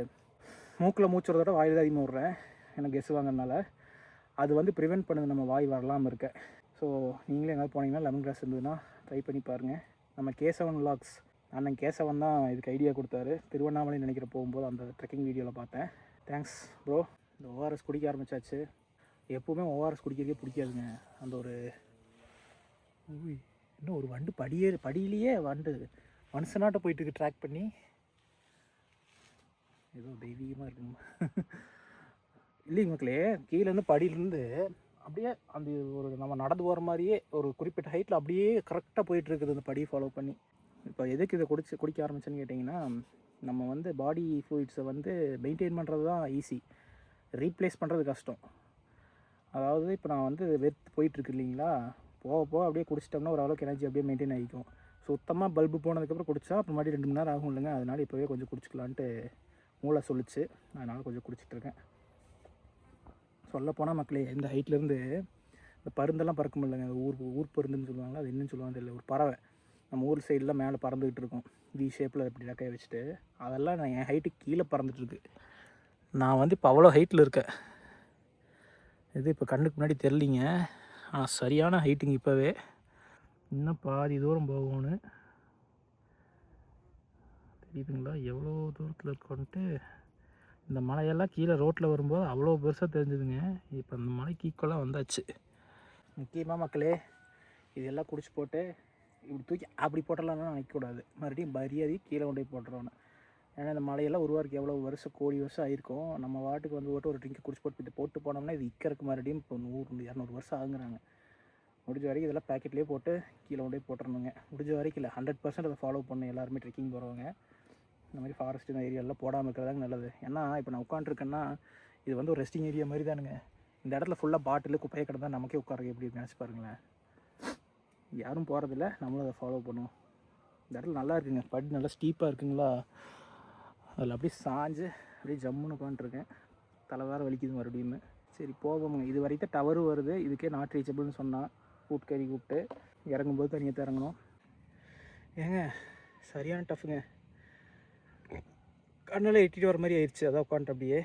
மூக்கில் மூச்சுறதோட வாயில் தான் அதிகமாக விட்றேன் எனக்கு கெஸ் வாங்கிறதுனால. அது வந்து ப்ரிவெண்ட் பண்ணுது நம்ம வாய் வரலாமல் இருக்க. ஸோ நீங்களே எங்கேயாவது போனீங்கன்னா லெமன் கிராஸ் இருந்ததுன்னா ட்ரை பண்ணி பாருங்கள். நம்ம கேசவன் விலாக்ஸ் அண்ணன் கேசவன் தான் இதுக்கு ஐடியா கொடுத்தாரு. திருவண்ணாமலை நினைக்கிற போகும்போது அந்த ட்ரெக்கிங் வீடியோவில் பார்த்தேன். Thanks bro. இந்த ORS குடிக்க ஆரம்பித்தாச்சு. எப்போவுமே ORS குடிக்கிறதே பிடிக்காதுங்க. அந்த ஒரு இன்னும் ஒரு வண்டு படியிலேயே வண்டு மனுஷனாட்ட போயிட்டுருக்கு ட்ராக் பண்ணி. ஏதோ தெய்வீகமாக இருக்குங்க. இல்லைங்க மக்களே, கீழேருந்து படியிலேருந்து அப்படியே அந்த ஒரு நம்ம நடந்து போகிற மாதிரியே ஒரு குறிப்பிட்ட ஹைட்டில் அப்படியே கரெக்டாக போயிட்டுருக்குது அந்த படியை ஃபாலோ பண்ணி. இப்போ எதுக்கு இதை குடிக்க ஆரம்பிச்சேன்னு கேட்டிங்கன்னா, நம்ம வந்து பாடி ஃப்ளூயிட்ஸை வந்து மெயின்டைன் பண்ணுறது தான் ஈஸி, ரீப்ளேஸ் பண்ணுறது கஷ்டம். அதாவது இப்போ நான் வந்து வெறுத்து போயிட்டுருக்கு இல்லைங்களா, போக போக அப்படியே குடிச்சிட்டோம்னா ஓரளவுக்கு எனர்ஜி அப்படியே மெயின்டைன் ஆகிக்கும். சுத்தமாக பல்பு போனதுக்கப்புறம் குடித்தா அப்புறம் மறுபடியும் 2 மணி நேரம் ஆகும் இல்லைங்க. அதனால் இப்போவே கொஞ்சம் குடிச்சிக்கலான்ட்டு மூளை சொல்லிச்சு. அதனால் கொஞ்சம் குடிச்சிட்ருக்கேன். சொல்லப்போனால் மக்களே, இந்த ஹைட்லேருந்து இந்த பருந்தெல்லாம் பறக்கும் இல்லைங்க, ஊர் பருந்துன்னு சொல்லுவாங்களா, அது என்னன்னு சொல்லுவாங்க தெரியல, ஒரு பறவை நம்ம ஊர் சைடில் மேலே பறந்துக்கிட்டு இருக்கும் வி ஷேப்பில் இப்படி ரெக்கையை வச்சுட்டு. அதெல்லாம் நான் என் ஹைட்டுக்கு கீழே பறந்துட்டுருக்கு. நான் வந்து இப்போ அவ்வளோ ஹைட்டில் இருக்கேன். இது இப்போ கண்ணுக்கு முன்னாடி தெரிலிங்க, ஆனால் சரியான ஹைட்டுங்க. இப்போவே இன்னும் பாதி தூரம் போகணும்னு தெரியுதுங்களா, எவ்வளோ தூரத்தில் இருக்கோன்ட்டு. இந்த மலையெல்லாம் கீழே ரோட்டில் வரும்போது அவ்வளோ பெருசாக தெரிஞ்சுதுங்க. இப்போ அந்த மலைக்கு ஈக்குவலாக வந்தாச்சு. முக்கியமாக மக்களே, இதெல்லாம் குடிச்சு போட்டு இப்படி தூக்கி அப்படி போட்டலாம்னா நினைக்கக்கூடாது, மறுபடியும் மரியாதை கீழே கொண்டு போய் போட்டுருவோன்னு. ஏன்னா இந்த மலையெல்லாம் உருவாருக்கு எவ்வளோ வருஷம், கோடி வருஷம் ஆகிருக்கும். நம்ம வாட்டுக்கு வந்து ஒரு ட்ரிங்க் குடிச்சு போட்டு போனோம்னா இது இக்கறக்கு மறுபடியும் இப்போ 100-200 வருஷம் ஆகுங்கிறாங்க. முடிஞ்ச வரைக்கும் இதெல்லாம் பேக்கெட்லேயே போட்டு கீழே கொண்டு போய் போட்டுருணுங்க. முடிஞ்ச வரைக்கும் இல்லை, 100% அதை ஃபாலோ பண்ணணும் எல்லாருமே ட்ரெக்கிங் போகிறவங்க. இந்த மாதிரி ஃபாரஸ்ட் இந்த ஏரியாவில் போடாமல் இருக்கிறதாங்க நல்லது. ஏன்னா இப்போ நான் உட்காண்ட்ருக்கேன்னா இது வந்து ஒரு ரெஸ்டிங் ஏரியா மாதிரி தானுங்க. இந்த இடத்துல ஃபுல்லாக பாட்டில் குப்பையை கிடந்தால் நமக்கே உட்கார எப்படி நினச்சி பாருங்களேன். யாரும் போகிறதில்ல, நம்மளும் அதை ஃபாலோ பண்ணுவோம். இந்த இடத்துல நல்லா இருக்குங்க, படி நல்லா ஸ்டீப்பாக இருக்குங்களா, அதில் அப்படியே சாஞ்சு அப்படியே ஜம்முன்னு உட்காண்ட்ருக்கேன். தலை வேறு வலிக்குது மறுபடியும். சரி போவோங்க. இது வரைக்கும் டவரு வருது, இதுக்கே நாட் ரீச்சபிள்னு சொன்னால் கூப்பிட்டு கூப்பிட்டு இறங்கும்போது தனியாக இறங்கணும். ஏங்க சரியான டஃப்புங்க, கண்ணெல்லாம் எட்டிட்டு வர மாதிரி ஆயிடுச்சு. அதான் உட்காந்துட்டு அப்படியே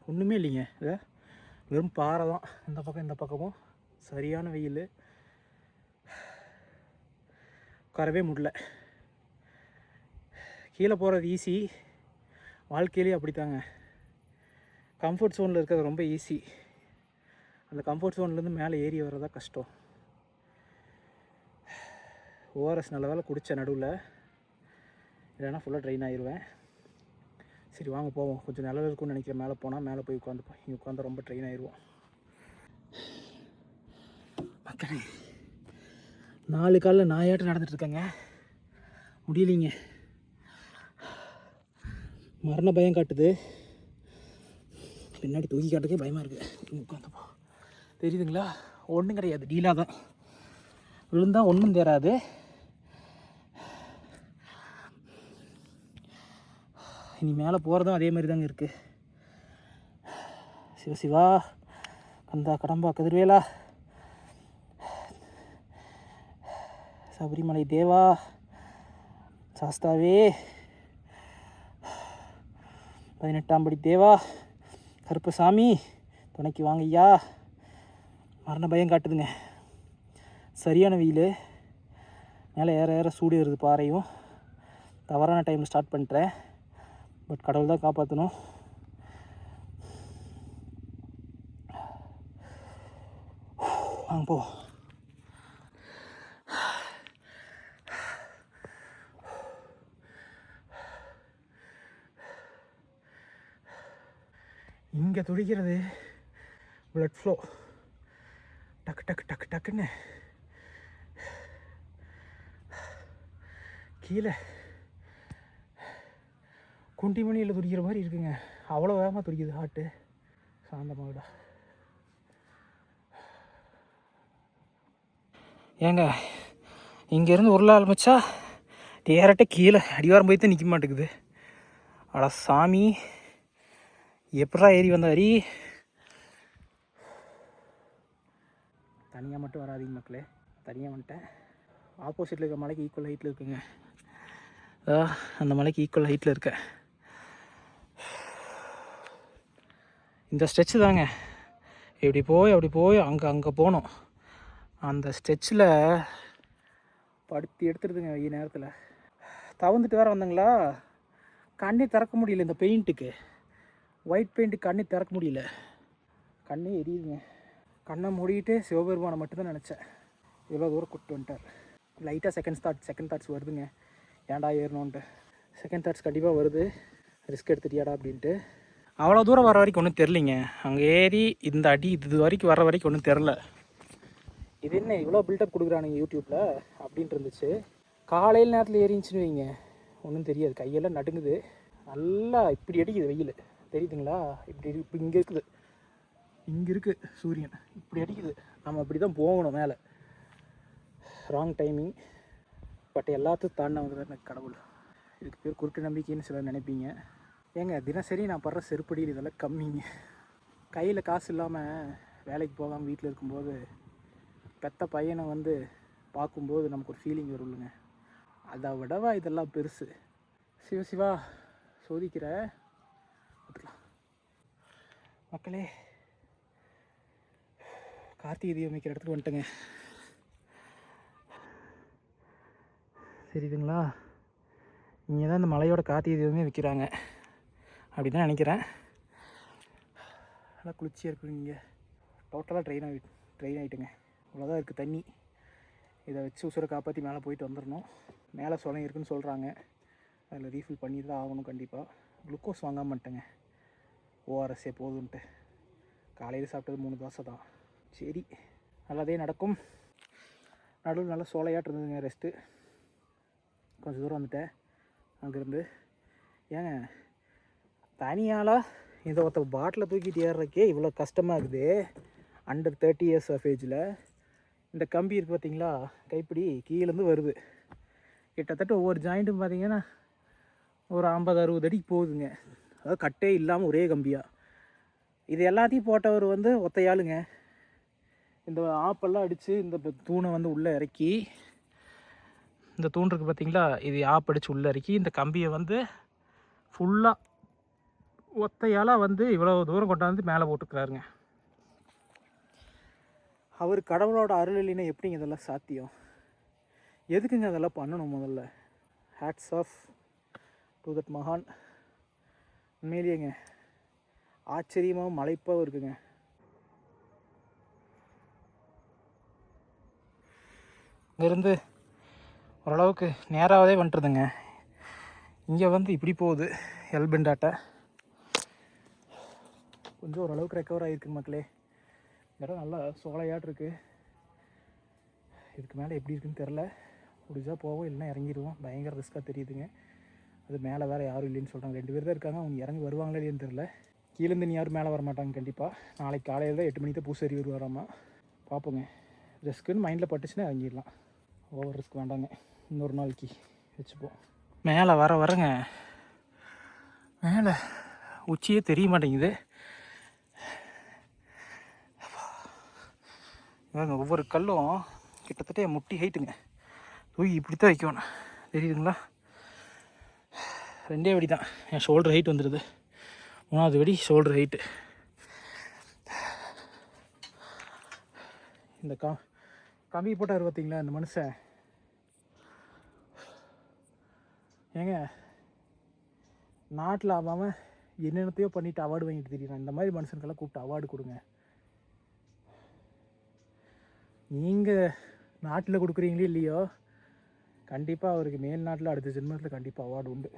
ஒன்றுமே இல்லைங்க, இதை வெறும் பாறை தான். இந்த பக்கம் இந்த பக்கமும் சரியான வெயில், உட்காரவே முடியல. கீழே போகிறது ஈஸி, வாழ்க்கையிலே அப்படித்தாங்க. கம்ஃபர்ட் ஜோனில் இருக்கிறது ரொம்ப ஈஸி, அந்த கம்ஃபர்ட் ஜோன்லேருந்து மேலே ஏறி வர்றதா கஷ்டம். ஓஆர்எஸ் நல்ல வேலை குடித்த நடுவில், இல்லைன்னா ஃபுல்லாக ட்ரெயின் ஆயிடுவேன். சரி வாங்க போவோம். கொஞ்சம் நிழல் இருக்கும்னு நினைக்கிறேன். மேலே போனால் மேலே போய் உட்காந்துப்போம். இங்கே உட்காந்தா ரொம்ப ட்ரெயின் ஆயிடுவோம். மக்களே 4 காலில் நாயாட்டம் நடந்துட்டுருக்கேங்க, முடியலைங்க. மரண பயம் காட்டுது, பின்னாடி தூக்கி காட்டுக்கே பயமாக இருக்குது. உட்காந்துப்போ, தெரியுதுங்களா, ஒன்றும் கிடையாது, டீலாக தான் விழுந்தால் ஒன்றும் தேராது. இனி மேலே போகிறதும் அதே மாதிரி தாங்க இருக்குது. சிவசிவா, கந்தா, கடம்பா, கதிர்வேலா, சபரிமலை தேவா, சாஸ்தாவே, 18ஆம் படி தேவா, கருப்பசாமி, துணைக்கு வாங்க ஐயா. மரண பயம் காட்டுதுங்க, சரியான வெயில். மேலே ஏற ஏற சூடு வருது பாறையும். தவறான டைமில் ஸ்டார்ட் பண்ணிட்டேன், பட் கடவுள் தான் காப்பாற்றணும். வாங்க போ. இங்கே துடிக்கிறது blood flow, டக்கு டக்கு டக்கு டக்குன்னு. கீழே குண்டி மணியில் துடிக்கிற மாதிரி இருக்குங்க, அவ்வளோ வேகமாக துடிக்குது ஹார்ட்டு. சாந்தமாகடா. ஏங்க இங்கேருந்து உருள ஆரம்பித்தா டேரக்டாக கீழே அடிவாரம் போய் தான் நிற்க மாட்டேங்குது. அட சாமி, எப்படா ஏறி வந்த அரி. தனியாக மட்டும் வராதிங்க மக்களே, தனியாக வந்துட்டேன். ஆப்போசிட்டில் இருக்க மலைக்கு ஈக்குவல் ஹைட்டில் இருக்குங்க, அந்த மலைக்கு ஈக்குவல் ஹைட்டில் இருக்கேன். இந்த ஸ்ட்ரெச்சு தாங்க, இப்படி போய் அங்கே போகணும். அந்த ஸ்ட்ரெச்சில் படுத்தி எடுத்துருதுங்க வெய்ய நேரத்தில். தவந்துட்டு வேறு வந்தங்களா, கண்ணே திறக்க முடியல. இந்த பெயிண்ட்டுக்கு, ஒயிட் பெயிண்ட்டு கண்ணே திறக்க முடியல, கண்ணே எரியுதுங்க. கண்ணை மூடிட்டு சிவபெருமானை மட்டும்தான் நினச்சேன். இவ்வளோ தூரம் கூப்பிட்டு வந்துட்டார். லைட்டாக செகண்ட் தாட்ஸ் வருதுங்க, ஏன்டா ஏறணுன்ட்டு. செகண்ட் தாட்ஸ் கண்டிப்பாக வருது, ரிஸ்க் எடுத்துட்டியாடா அப்படின்ட்டு. அவ்வளோ தூரம் வர வரைக்கும் ஒன்றும் தெரிலிங்க. அங்கே ஏறி இந்த அடி இது வரைக்கும் வர வரைக்கும் ஒன்றும் தெரில. இது என்ன இவ்வளோ பில்டப் கொடுக்குறானுங்க யூடியூப்பில் அப்படின்ட்டு இருந்துச்சு. காலையில் நேரத்தில் ஏறிச்சுன்னு வைங்க, ஒன்றும் தெரியாது. கையெல்லாம் நடுங்குது. நல்லா இப்படி அடிக்குது வெயில், தெரியுதுங்களா? இப்போ இங்கே இருக்குது சூரியன், இப்படி அடிக்குது. நம்ம அப்படி தான் போகணும் மேலே. Wrong timing. பட் எல்லாத்தையும் தாண்ட வந்து எனக்கு கடவுள். இதுக்கு பேர் குருட்டு நம்பிக்கைன்னு சிலர் நினைப்பீங்க. ஏங்க தினசரி நான் படுற செருப்படியில் இதெல்லாம் கம்மிங்க. கையில் காசு இல்லாமல் வேலைக்கு போகாமல் வீட்டில் இருக்கும்போது பெத்த பையனை வந்து பார்க்கும்போது நமக்கு ஒரு ஃபீலிங் வரும் இல்லைங்க, அதை விடவா இதெல்லாம் பெருசு. சிவா சோதிக்கிற பார்த்துக்கலாம். மக்களே, கார்த்திகை தீபம் வைக்கிற இடத்துக்கு வந்துட்டுங்க. தெரியுதுங்களா? இங்கே தான் இந்த மலையோட கார்த்திகை தீபமே வைக்கிறாங்க அப்படி தான் நினைக்கிறேன். நல்லா குளிர்ச்சியாக இருக்குது. இங்கே டோட்டலாக ட்ரெயின் ஆகிட்டுங்க. இவ்வளோதான் இருக்குது தண்ணி. இதை வச்சு உசுரை காப்பாற்றி மேலே போயிட்டு வந்துடணும். மேலே சொலம் இருக்குதுன்னு சொல்கிறாங்க, அதில் ரீஃபில் பண்ணி தான் ஆகணும் கண்டிப்பாக. குளுக்கோஸ் வாங்காமல் மாட்டேங்க, ஓஆர்எஸ்ஸே போதுன்ட்டு. காலையில் சாப்பிட்டது 3 தோசை தான். சரி, நல்லதே நடக்கும். நடுவில் நல்லா சோலையாட்டு இருந்ததுங்க. ரெஸ்ட்டு கொஞ்சம் தூரம் வந்துட்டேன் அங்கேருந்து. ஏங்க தனியால் இந்த ஒருத்த பாட்டிலை தூக்கிட்டு ஏறுறக்கே இவ்வளோ கஷ்டமாக இருக்குது. அண்டர் 30 இயர்ஸ் ஆஃப் ஏஜில் இந்த கம்பி இருக்குது பார்த்தீங்களா, கைப்பிடி கீழேருந்து வருது. கிட்டத்தட்ட ஒவ்வொரு ஜாயிண்ட்டும் பார்த்தீங்கன்னா ஒரு 50-60 அடிக்கு போகுதுங்க. அதாவது கட்டே இல்லாமல் ஒரே கம்பியாக. இது எல்லாத்தையும் போட்டவர் வந்து ஒத்தையாளுங்க. இந்த ஆப்பெல்லாம் அடித்து இந்த தூணை வந்து உள்ளே இறக்கி, இந்த தூண் இருக்குது பார்த்தீங்களா, இது ஆப் அடித்து உள்ளே இறக்கி இந்த கம்பியை வந்து ஃபுல்லாக ஒத்தையாலாக வந்து இவ்வளோ தூரம் கொண்டாந்து மேலே போட்டுக்கிறாருங்க. அவர் கடவுளோட அருள் இல்லைன்னா எப்படிங்க இதெல்லாம் சாத்தியம்? எதுக்குங்க அதெல்லாம் பண்ணணும்? முதல்ல ஹேட்ஸ் ஆஃப் டு தட் மகான். உண்மையிலேயேங்க ஆச்சரியமாக மலைப்பாகவும் இருக்குங்க. இங்கேருந்து ஓரளவுக்கு நேராகவே வந்துட்டுதுங்க. இங்கே வந்து இப்படி போகுது எல்பெண்டாட்டை. கொஞ்சம் ஓரளவுக்கு ரெக்கவர் ஆகிருக்கு மக்களே. இடம் நல்லா சோலையாட்டு இருக்குது. இதுக்கு மேலே எப்படி இருக்குன்னு தெரில. முடிஞ்சா போவோம், இல்லைன்னா இறங்கிடுவோம். பயங்கர ரிஸ்க்காக தெரியுதுங்க. அது மேலே வேறு யாரும் இல்லைன்னு சொல்கிறாங்க. 2 பேர் தான் இருக்காங்க. அவங்க இறங்கி வருவாங்களே இல்லைன்னு தெரில. கீழேருந்து நீ யாரும் மேலே வர மாட்டாங்க கண்டிப்பாக. நாளைக்கு காலையில் தான் 8 மணிக்கு தான் பூசேரி வருவாராமா. பார்ப்போங்க. ரிஸ்க்குன்னு மைண்டில் பட்டுச்சுன்னா இறங்கிடலாம். ஓவர் ரிஸ்க் வேண்டாங்க, இன்னொரு நாளைக்கு வச்சுப்போம். மேலே வரங்க, மேலே உச்சியே தெரிய மாட்டேங்குது. ஒவ்வொரு கல்லும் கிட்டத்தட்ட முட்டி ஹைட்டுங்க. தூக்கி இப்படி தான் வைக்கணும், தெரியுதுங்களா? 2 வெடி தான். என் ஷோல்டர் ஹைட் வந்துடுது. 3வது வெடி ஷோல்டர் ஹைட்டு. இந்த கம்பி போட்டார் பார்த்தீங்களா இந்த மனுஷன். ஏங்க நாட்டில் ஆகாமல் என்னென்னத்தையோ பண்ணிவிட்டு அவார்டு வாங்கிட்டு தெரியுறான். இந்த மாதிரி மனுஷனுக்கெல்லாம் கூப்பிட்டு அவார்டு கொடுங்க. நீங்கள் நாட்டில் கொடுக்குறீங்களே இல்லையோ, கண்டிப்பாக அவருக்கு மேல் நாட்டில் அடுத்த ஜென்மத்தில் கண்டிப்பாக அவார்டு உண்டு.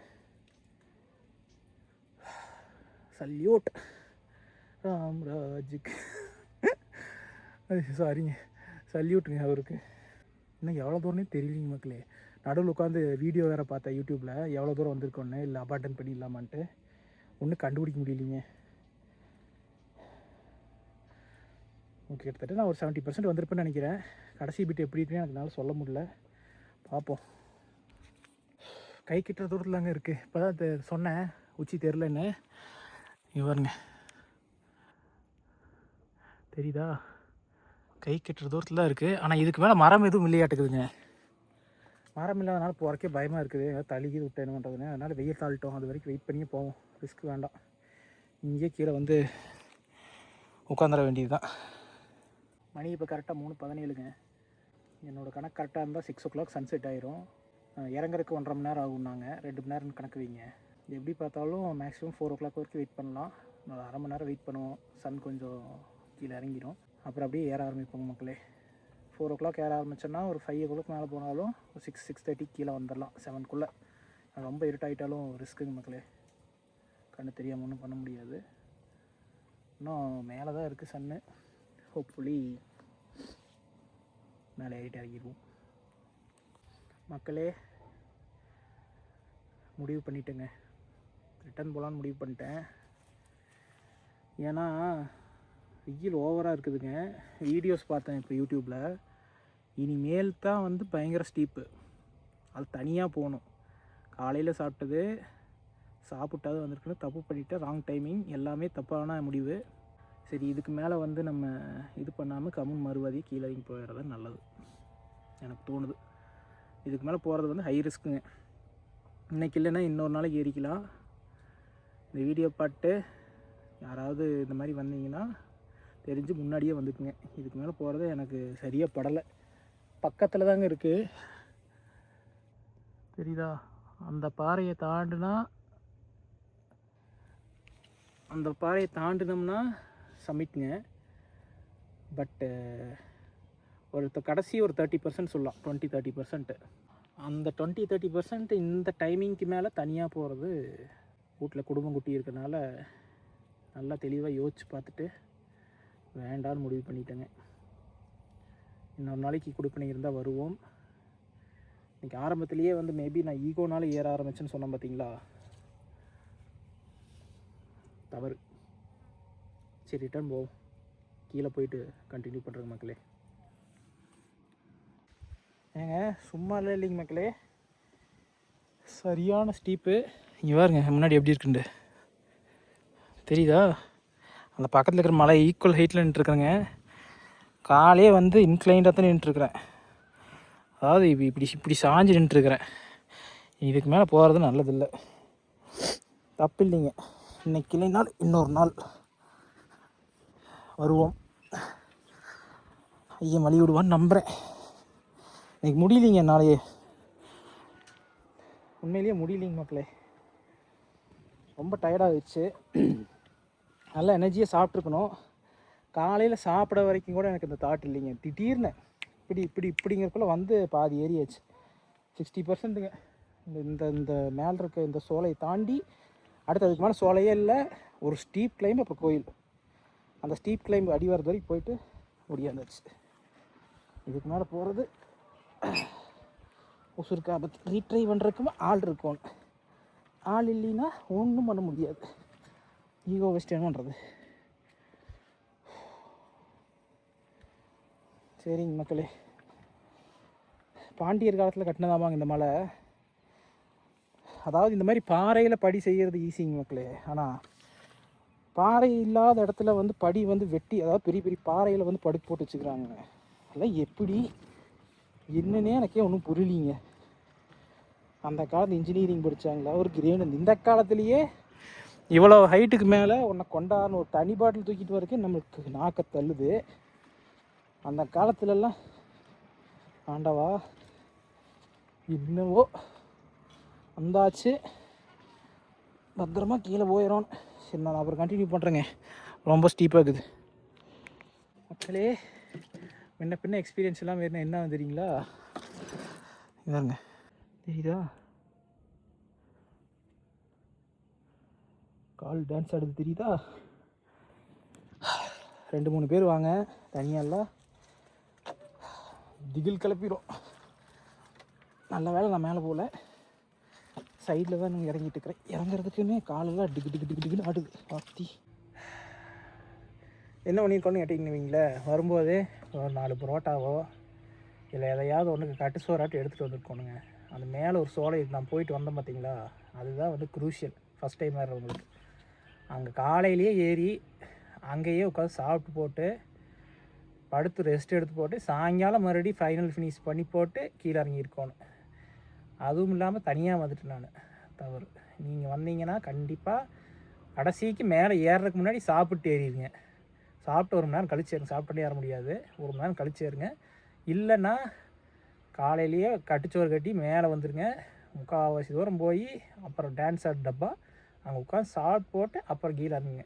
சல்யூட் ராம்ராஜுக்கு. சாரிங்க, சல்யூட்டுங்க அவருக்கு. இன்னும் எவ்வளோ தூரம்னே தெரியலிங்க மக்களே. நடுவில் உட்காந்து வீடியோ வேறு பார்த்தேன் யூடியூப்பில், எவ்வளோ தூரம் வந்திருக்கோன்னு. இல்லை அபார்டன் பண்ணிடலாமான்ட்டு ஒன்றும் கண்டுபிடிக்க முடியலைங்க. ஓகே, கிட்டத்தட்ட நான் ஒரு 70% வந்திருப்பேன்னு நினைக்கிறேன். கடைசி பிட்டு எப்படி இருக்குன்னு எனக்கு என்னால் சொல்ல முடியல, பார்ப்போம். கை கிட்ட தூரத்தில் அங்கே இருக்குது. இப்போ தான் சொன்னேன் உச்சி தெரிலன்னு. இவருங்க தெரியுதா, கை கட்டுற தூரத்தில் தான் இருக்குது. ஆனால் இதுக்கு மேலே மரம் எதுவும் இல்லையாட்டுக்குதுங்க. மரம் இல்லாதனால போகிறக்கே பயமாக இருக்குது. தழுகி விட்டு என்ன பண்ணுறதுன்னு. அதனால் வெயில் தாழ்ட்டோம், அது வரைக்கும் வெயிட் பண்ணியே போவோம். ரிஸ்க் வேண்டாம். இங்கேயே கீழே வந்து உட்காந்துட வேண்டியது தான். மணி இப்போ கரெக்டாக 3:17ங்க. என்னோடய கணக்கு கரெக்டாக இருந்தால் 6 o'clock சன்செட் ஆயிரும். இறங்குறதுக்கு 1.5 மணி நேரம் ஆகும்னாங்க. 2 மணி நேரம் கணக்கு வைங்க. எப்படி பார்த்தாலும் மேக்ஸிமம் 4 o'clock வரைக்கும் வெயிட் பண்ணலாம். ஒரு 1/2 மணி நேரம் வெயிட் பண்ணுவோம். சன் கொஞ்சம் கீழே இறங்கிடும். அப்புறம் அப்படியே ஏற ஆரம்பிப்போங்க மக்களே. 4 o'clock ஏற ஆரம்பிச்சோன்னா ஒரு 5 o'clock மேலே போனாலும் ஒரு 6-6:30 கீழே வந்துடலாம் 7க்குள்ளே. ரொம்ப இருட்டாயிட்டாலும் ரிஸ்க்குங்க மக்களே, கண்ணு தெரியாமல் ஒன்றும் பண்ண முடியாது. இன்னும் மேலே தான் இருக்குது சன்னு. ஹோப்ஃபுல்லி மேலே ஏறிட்டு இறங்கிடுவோம் மக்களே. முடிவு பண்ணிட்டேங்க, ரிட்டன் போகலான்னு முடிவு பண்ணிட்டேன். ஏன்னா வெயில் ஓவராக இருக்குதுங்க. வீடியோஸ் பார்த்தேன் இப்போ யூடியூப்பில். இனிமேல் தான் வந்து பயங்கர ஸ்டீப்பு, அது தனியாக போகணும். காலையில் சாப்பிட்டது சாப்பிட்டாது வந்திருக்குன்னு தப்பு பண்ணிவிட்டு ராங் டைமிங், எல்லாமே தப்பான முடிவு. சரி, இதுக்கு மேலே வந்து நம்ம இது பண்ணாமல் கம்முன் மறுவாதி கீழே இறங்கி போயிடுறது நல்லது எனக்கு தோணுது. இதுக்கு மேலே போகிறது வந்து ஹை ரிஸ்க்குங்க. இன்றைக்கி இல்லைன்னா இன்னொரு நாளைக்கு ஏறிக்கலாம். இந்த வீடியோ பார்த்து யாராவது இந்த மாதிரி வந்தீங்கன்னா தெரிஞ்சு முன்னாடியே வந்துக்குங்க. இதுக்கு மேலே போகிறது எனக்கு சரியாக படலை. பக்கத்தில் தாங்க இருக்குது, தெரியுதா? அந்த பாறையை தாண்டினோம்னா சமிட்டுங்க. பட்டு கடைசி ஒரு 30% சொல்லலாம், 20-30%. அந்த 20-30% இந்த டைமிங்க்கு மேலே தனியாக போகிறது வீட்டில் குடும்பம் குட்டி இருக்கனால நல்லா தெளிவாக யோசிச்சு பார்த்துட்டு வேண்டான்னு முடிவு பண்ணிட்டேங்க. இன்னொரு நாளைக்கு கொடுப்பனை இருந்தால் வருவோம். இன்றைக்கி ஆரம்பத்துலேயே வந்து மேபி நான் ஈகோனால ஏற ஆரம்பிச்சேன்னு சொன்னேன் பார்த்தீங்களா, தவறு. சரி, ரிட்டர்ன் போவோம். கீழே போயிட்டு கண்டினியூ பண்ணுறேங்க மக்களே. ஏங்க சும்மா இல்லைங்க மக்களே, சரியான ஸ்டீப்பு. இங்கே பாருங்க முன்னாடி எப்படி இருக்குண்டு தெரியுதா? அந்த பக்கத்தில் இருக்கிற மலை ஈக்குவல் ஹைட்டில் நின்றுருக்குறேங்க. காலையே வந்து இன்க்ளைண்டாக தான் நின்றுருக்குறேன். அதாவது இப்படி சாஞ்சு நின்றுருக்குறேன். இதுக்கு மேலே போகிறது நல்லதில்லை. தப்பு இல்லைங்க. இன்றைக்கி இல்லைனாலும் இன்னொரு நாள் வருவோம். ஐயன் வழி விடுவான்னு நம்புகிறேன். இன்றைக்கி முடியலைங்க, நாளையே உண்மையிலேயே முடியலைங்க மக்களே. ரொம்ப டயர்டாகிடுச்சு. நல்லா எனர்ஜியாக சாப்பிட்ருக்கணும். காலையில் சாப்பிட வரைக்கும் கூட எனக்கு இந்த தாட் இல்லைங்க. திடீர்னு இப்படிங்கிறக்குள்ள வந்து பாதி ஏறியாச்சு. 60%ங்க. இந்த இந்த மேலே இருக்க இந்த சோலையை தாண்டி அடுத்து அதுக்கு மேலே சோலையே இல்லை. ஒரு ஸ்டீப் கிளைம்பு, அப்புறம் கோயில். அந்த ஸ்டீப் கிளைம்பு அடிவாரது வரைக்கும் போயிட்டு முடியாந்துச்சு. இதுக்கு மேலே போகிறது உசுருக்கு ஆபத்து. ரீட்ரை பண்ணுறதுக்குமே ஆள் இருக்கணும். ஆள் இல்லைன்னா ஒன்றும் பண்ண முடியாது. ஈகோ வெஸ்ட் என்ன பண்ணுறது? சரிங்க மக்களே, பாண்டியர் காலத்தில் கட்டினதாமாங்க இந்த மலை. அதாவது இந்த மாதிரி பாறையில் படி செய்கிறது ஈஸிங்க மக்களே. ஆனால் பாறை இல்லாத இடத்துல வந்து படி வந்து வெட்டி, அதாவது பெரிய பெரிய பாறையில் வந்து படுக்க போட்டு வச்சுக்கிறாங்க. அதெல்லாம் எப்படி என்னன்னே எனக்கே ஒன்றும் புரியலிங்க. அந்த காலத்து இன்ஜினியரிங் படித்தாங்களா ஒரு கிரேன்? இந்த காலத்துலேயே இவ்வளோ ஹைட்டுக்கு மேலே உன்னை கொண்டாடுன்னு ஒரு தனி பாட்டில் தூக்கிட்டு வரக்கே நம்மளுக்கு நாக்க தள்ளுது. அந்த காலத்துலலாம் ஆண்டவா இன்னவோ வந்தாச்சு, பத்திரமா கீழே போயிடும். சரி, நான் அப்புறம் கண்டினியூ பண்ணுறேங்க. ரொம்ப ஸ்டீப்பாக இருக்குது மக்களே. பின்ன எக்ஸ்பீரியன்ஸ் எல்லாம் வேணும் என்ன தெரியுங்களா? இதாங்க தெரியுதா, கால் டான்ஸ் ஆடுது தெரியுதா? 2-3 பேர் வாங்க, தனியாலாம் திகில் கிளப்பிடும். நல்ல வேலை நான் மேலே போகல, சைடில் தான் நான் இறங்கிட்டு இருக்கிறேன். இறங்குறதுக்குன்னே காலெல்லாம் டிகுன்னு ஆடுது. பார்த்தி என்ன பண்ணியிருக்கோன்னு கேட்டிங்கன்னு வரும்போது ஒரு 4 புரோட்டாவோ இல்லை எதையாவது ஒன்றுக்கு கட்டு சோறாட்டு எடுத்துகிட்டு வந்துருக்கோணுங்க. அந்த மேலே ஒரு சோலை நான் போயிட்டு வந்தேன் பார்த்தீங்களா, அதுதான் வந்து குரூஷியல். ஃபஸ்ட் டைம் ஏறுறவங்களுக்கு அங்கே காலையிலேயே ஏறி அங்கேயே உட்காந்து சாப்பிட்டு போட்டு படுத்து ரெஸ்ட் எடுத்து போட்டு சாயங்காலம் மறுபடியும் ஃபைனல் ஃபினிஷ் பண்ணி போட்டு கீழே இறங்கியிருக்கணும். அதுவும் இல்லாமல் தனியாக வந்துட்டு நான் தவறு. நீங்கள் வந்தீங்கன்னா கண்டிப்பாக கடைசிக்கு மேலே ஏறுறதுக்கு முன்னாடி சாப்பிட்டு ஏறிடுங்க. சாப்பிட்டு 1 மணி நேரம் கழிச்சு ஏறுங்க. சாப்பிட்டுட்டே ஏற முடியாது, 1 மணி நேரம் கழிச்சு ஏறுங்க. இல்லைன்னா காலையிலேயே கட்டுச்சோறு கட்டி மேலே வந்துடுங்க. 3/4 தூரம் போய் அப்புறம் டான்ஸ் ஆட் டப்பா அங்கே உட்காந்து சாப்பிட்டு போட்டு அப்புறம் கீழே இறங்குங்க.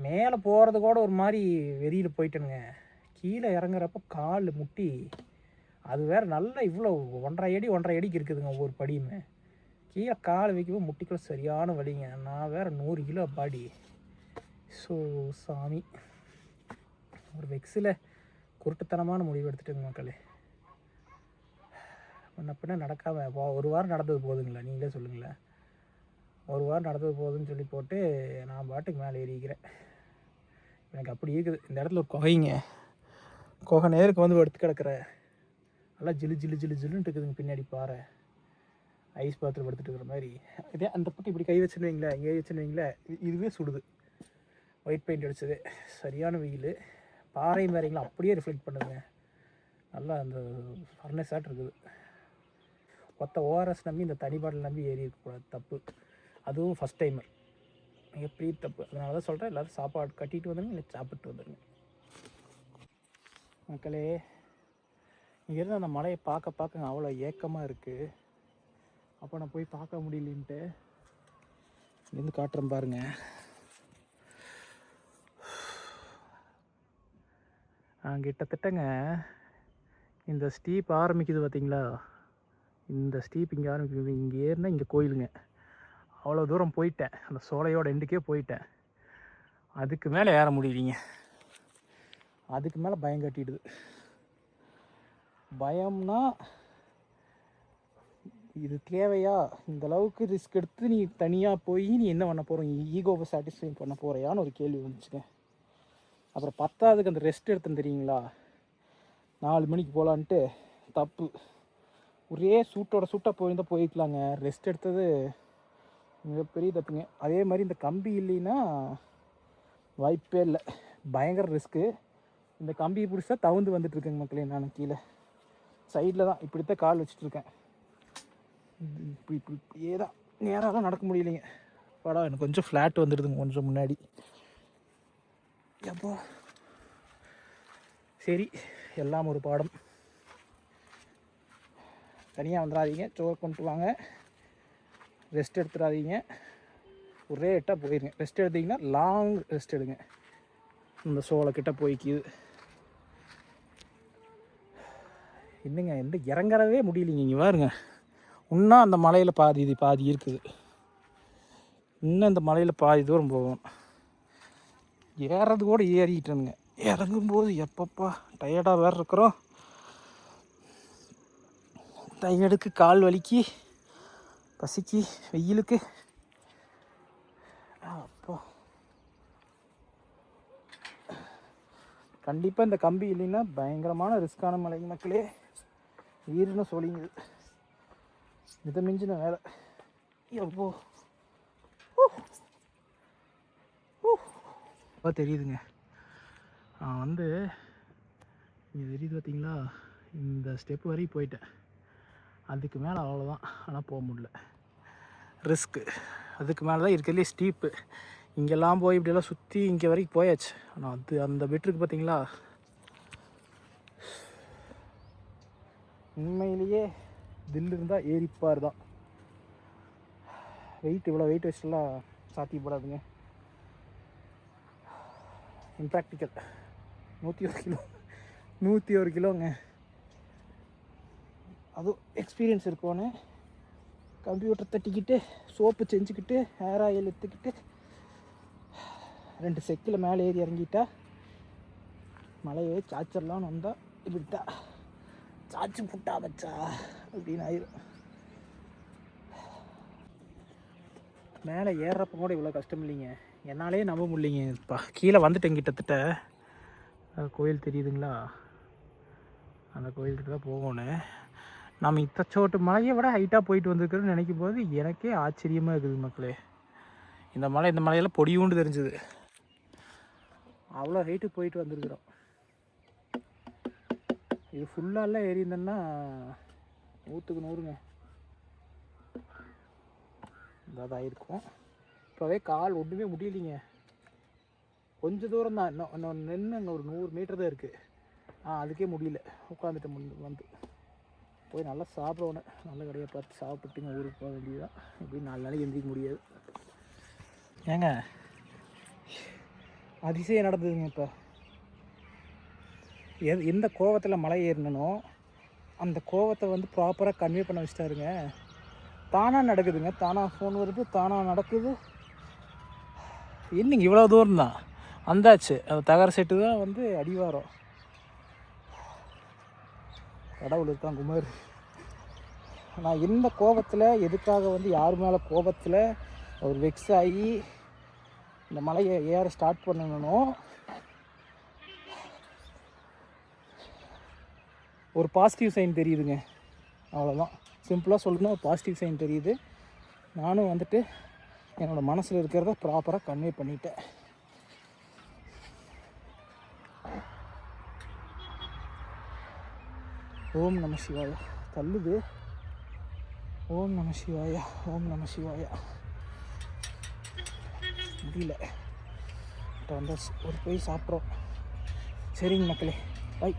மேலே போகிறது கூட ஒரு மாதிரி வெறியில் போயிட்டேனுங்க. கீழே இறங்குறப்ப கால் முட்டி அது வேறு நல்லா இவ்வளோ 1.5 அடிக்கு இருக்குதுங்க ஒவ்வொரு படியுமே. கீழே கால் வைக்கவும் முட்டிக்குள்ள சரியான வலிங்க. நான் வேறு 100 கிலோ பாடி. ஸோ சாமி, ஒரு வெக்ஸில் குருட்டுத்தனமான முடிவு எடுத்துட்டுங்க மக்களே. முன்ன பின்ன நடக்காமல் ஒரு வாரம் நடந்தது போதுங்களா, நீங்களே சொல்லுங்களேன். ஒரு வாரம் நடந்தது போதுன்னு சொல்லி போட்டு நான் பாட்டுக்கு மேலே ஏறிக்கிறேன். எனக்கு அப்படி இருக்குது. இந்த இடத்துல ஒரு குகைங்க, குகை நேருக்கு வந்து எடுத்து கிடக்கிற நல்லா ஜிலு ஜிலு ஜிலு ஜிலுன்னு இருக்குதுங்க. பின்னாடி பாறை ஐஸ் பாத்திரம் எடுத்துகிட்டு இருக்கிற மாதிரி. இதே அந்த பக்கம் இப்படி கை வச்சுருவீங்களே, இங்கே வச்சுருவீங்களே, இதுவே சுடுது. ஒயிட் பெயிண்ட் அடிச்சது, சரியான வெயில். பாறை வேறீங்களா அப்படியே ரிஃப்ளெக்ட் பண்ணுதுங்க. நல்லா அந்த ஃபர்னஸ் ஆட் இருக்குது. மொத்த ஓஆர்எஸ் நம்பி இந்த தனி பாட்டில் நம்பி ஏறி இருக்கக்கூடாது, தப்பு. அதுவும் ஃபஸ்ட் டைமர், எப்படி தப்பு. அதனால தான் சொல்கிறேன், எல்லோரும் சாப்பாடு கட்டிட்டு வந்துடுங்க, இல்லை சாப்பிட்டு வந்துடுங்க மக்களே. இங்கேருந்து அந்த மலையை பார்க்க அவ்வளோ ஏக்கமாக இருக்குது. அப்போ நான் போய் பார்க்க முடியலன்ட்டு இங்கேருந்து காட்டுறேன் பாருங்க. கிட்டத்தட்டங்க இந்த ஸ்டீப் ஆரம்பிக்குது பார்த்தீங்களா, இந்த ஸ்டீப் இங்கே ஆரம்பிக்குது. இங்கே ஏறினா இங்கே கோயிலுங்க. அவ்வளோ தூரம் போயிட்டேன், அந்த சோலையோட எண்டுக்கே போயிட்டேன். அதுக்கு மேலே ஏற முடியலைங்க. அதுக்கு மேலே பயம் கட்டிடுது. பயம்னா இது தேவையா? இந்த அளவுக்கு ரிஸ்க் எடுத்து நீ தனியாக போய் நீ என்ன பண்ண போகிறோம்? ஈகோவை சாட்டிஸ்ஃபை பண்ண போகிறையான்னு ஒரு கேள்வி வந்துச்சுங்க. அப்புறம் 10ஆவதுக்கு அந்த ரெஸ்ட் எடுத்தேன்னு தெரியுங்களா, 4 மணிக்கு போகலான்ட்டு. தப்பு. ஒரே சூட்டாக போயிருந்தால் போயிருக்கலாங்க. ரெஸ்ட் எடுத்தது மிகப்பெரிய தப்புங்க. அதே மாதிரி இந்த கம்பி இல்லைன்னா வாய்ப்பே இல்லை, பயங்கர ரிஸ்க்கு. இந்த கம்பியை பிடிச்சா தவுந்து வந்துட்டுருக்கேங்க மக்களே. நான் கீழே சைடில் தான் இப்படித்தான் கால் வச்சுட்ருக்கேன். இப்படியே தான் நேராக நடக்க முடியலைங்க. படம் எனக்கு கொஞ்சம் ஃப்ளாட் வந்துடுதுங்க கொஞ்சம் முன்னாடி. எப்போ சரி, எல்லாம் ஒரு பாடம். தனியாக வந்துடாதீங்க, சோறு கொண்டு வாங்க. ரெஸ்ட் எடுத்துடாதீங்க, ஒரே எட்டாக போயிருங்க. ரெஸ்ட் எடுத்தீங்கன்னா லாங் ரெஸ்ட் எடுங்க. இந்த சோளக்கிட்ட போய்க்குது. என்னங்க எந்த இறங்குறதே முடியலைங்க. இங்கே பாருங்க, இன்னும் அந்த மலையில் பாதி இருக்குது. இன்னும் இந்த மலையில் பாதி தூரம் போகும். ஏறது கூட ஏறிக்கிட்டேனுங்க. இறங்கும்போது எப்பப்பா டயர்டாக வேறு இருக்கிறோம். டயர்டுக்கு, கால் வலிக்கு, பசிக்கு, வெயிலுக்கு. அப்போ கண்டிப்பாக இந்த கம்பி இல்லைன்னா பயங்கரமான ரிஸ்க்கான மலைங்க மக்களே. ஈருன்னு சொல்லிங்குது, இதை மிஞ்சின வேலை. எப்போ தெரியுதுங்க. வந்து இங்கே தெரியுது பார்த்தீங்களா, இந்த ஸ்டெப்பு வரைக்கும் போயிட்டேன். அதுக்கு மேலே அவ்வளோதான். ஆனால் போக முடியல, ரிஸ்க்கு. அதுக்கு மேலே தான் இருக்கிறதுலே ஸ்டீப்பு. இங்கெல்லாம் போய் இப்படியெல்லாம் சுற்றி இங்கே வரைக்கும் போயாச்சு. ஆனால் அந்த பெட்ருக்கு பார்த்தீங்களா, உண்மையிலேயே தில் இருந்தால் ஏறிப்பார் தான். இவ்வளோ வெயிட் வச்சுலாம் சாத்தியப்படாதுங்க. இம்ப்ராக்டிக்கல். 101 கிலோங்க. அதுவும் எக்ஸ்பீரியன்ஸ் இருக்கோன்னு கம்ப்யூட்டர் தட்டிக்கிட்டு, சோப்பு செஞ்சுக்கிட்டு, ஹேர் ஆயில் எடுத்துக்கிட்டு 2 செக்கில் மேலே ஏறி இறங்கிட்டா மலையே சாச்சிடலான்னு வந்தால் இப்படித்தான் சாச்சு புட்டா வச்சா அப்படின்னு ஆயிரும். மேலே ஏறுறப்ப கூட இவ்வளோ கஷ்டம் இல்லைங்க. என்னாலே நம்ப முடியலைங்க. இப்போ கீழே வந்துட்டேன் கிட்டத்தட்ட. கோயில் தெரியுதுங்களா, அந்த கோயில்கிட்ட தான் போகணும். நம்ம இத்தச்சோட்டு மலையை விட ஹைட்டாக போயிட்டு வந்துருக்குறோன்னு நினைக்கும் போது எனக்கே ஆச்சரியமாக இருக்குது மக்களே. இந்த மலையெல்லாம் பொடியூண்டு தெரிஞ்சுது. அவ்வளோ ஹைட்டு போயிட்டு வந்திருக்கிறோம். இது ஃபுல்லாலாம் ஏறியிருந்தேன்னா 100க்கு 100ங்க இதாக ஆகிருக்கும். இப்போவே கால் ஒன்றுமே முடியலைங்க. கொஞ்சம் தூரம் தான், இன்னும் நின்று அங்கே ஒரு 100 மீட்டர் தான் இருக்குது. அதுக்கே முடியல, உட்காந்துட்டு வந்து போய் நல்லா சாப்பிடணும். நல்ல கடையை பார்த்து சாப்பிட்டுங்க ஊருக்கு போக வேண்டியதுதான். இப்படி 4 நாளைக்கு எந்திரிக்க முடியாது. ஏங்க அதிசயம் நடந்ததுங்க. இப்போ எந்த கோவத்தில் மலை ஏறினோ அந்த கோவத்தை வந்து ப்ராப்பராக கன்வே பண்ண வச்சுட்டாருங்க. தானாக நடக்குதுங்க, தானாக ஃபோன் வருது, தானாக நடக்குது. இல்லைங்க, இவ்வளோ தூரம் தான் வந்தாச்சு. அது தகர செட்டு தான் வந்து அடிவாரம். கடவுள் இருக்கான் குமார். நான் எந்த கோபத்தில் எதுக்காக வந்து யார் மேலே கோபத்தில் ஒரு வெக்ஸ் ஆகி இந்த மலையை ஏற ஸ்டார்ட் பண்ணணும், ஒரு பாசிட்டிவ் சைன் தெரியுதுங்க. அவ்வளோதான், சிம்பிளாக சொல்லணும், ஒரு பாசிட்டிவ் சைன் தெரியுது. நானும் வந்துட்டு என்னோடய மனசில் இருக்கிறத ப்ராப்பராக கன்வே பண்ணிட்டேன். ஓம் நம சிவாயா. தள்ளுது. ஓம் நம சிவாயா, ஓம் நம சிவாயா. முடியல, வந்தாச்சு. ஒரு போய் சாப்பிட்றோம். சரிங்க மக்களே, பை.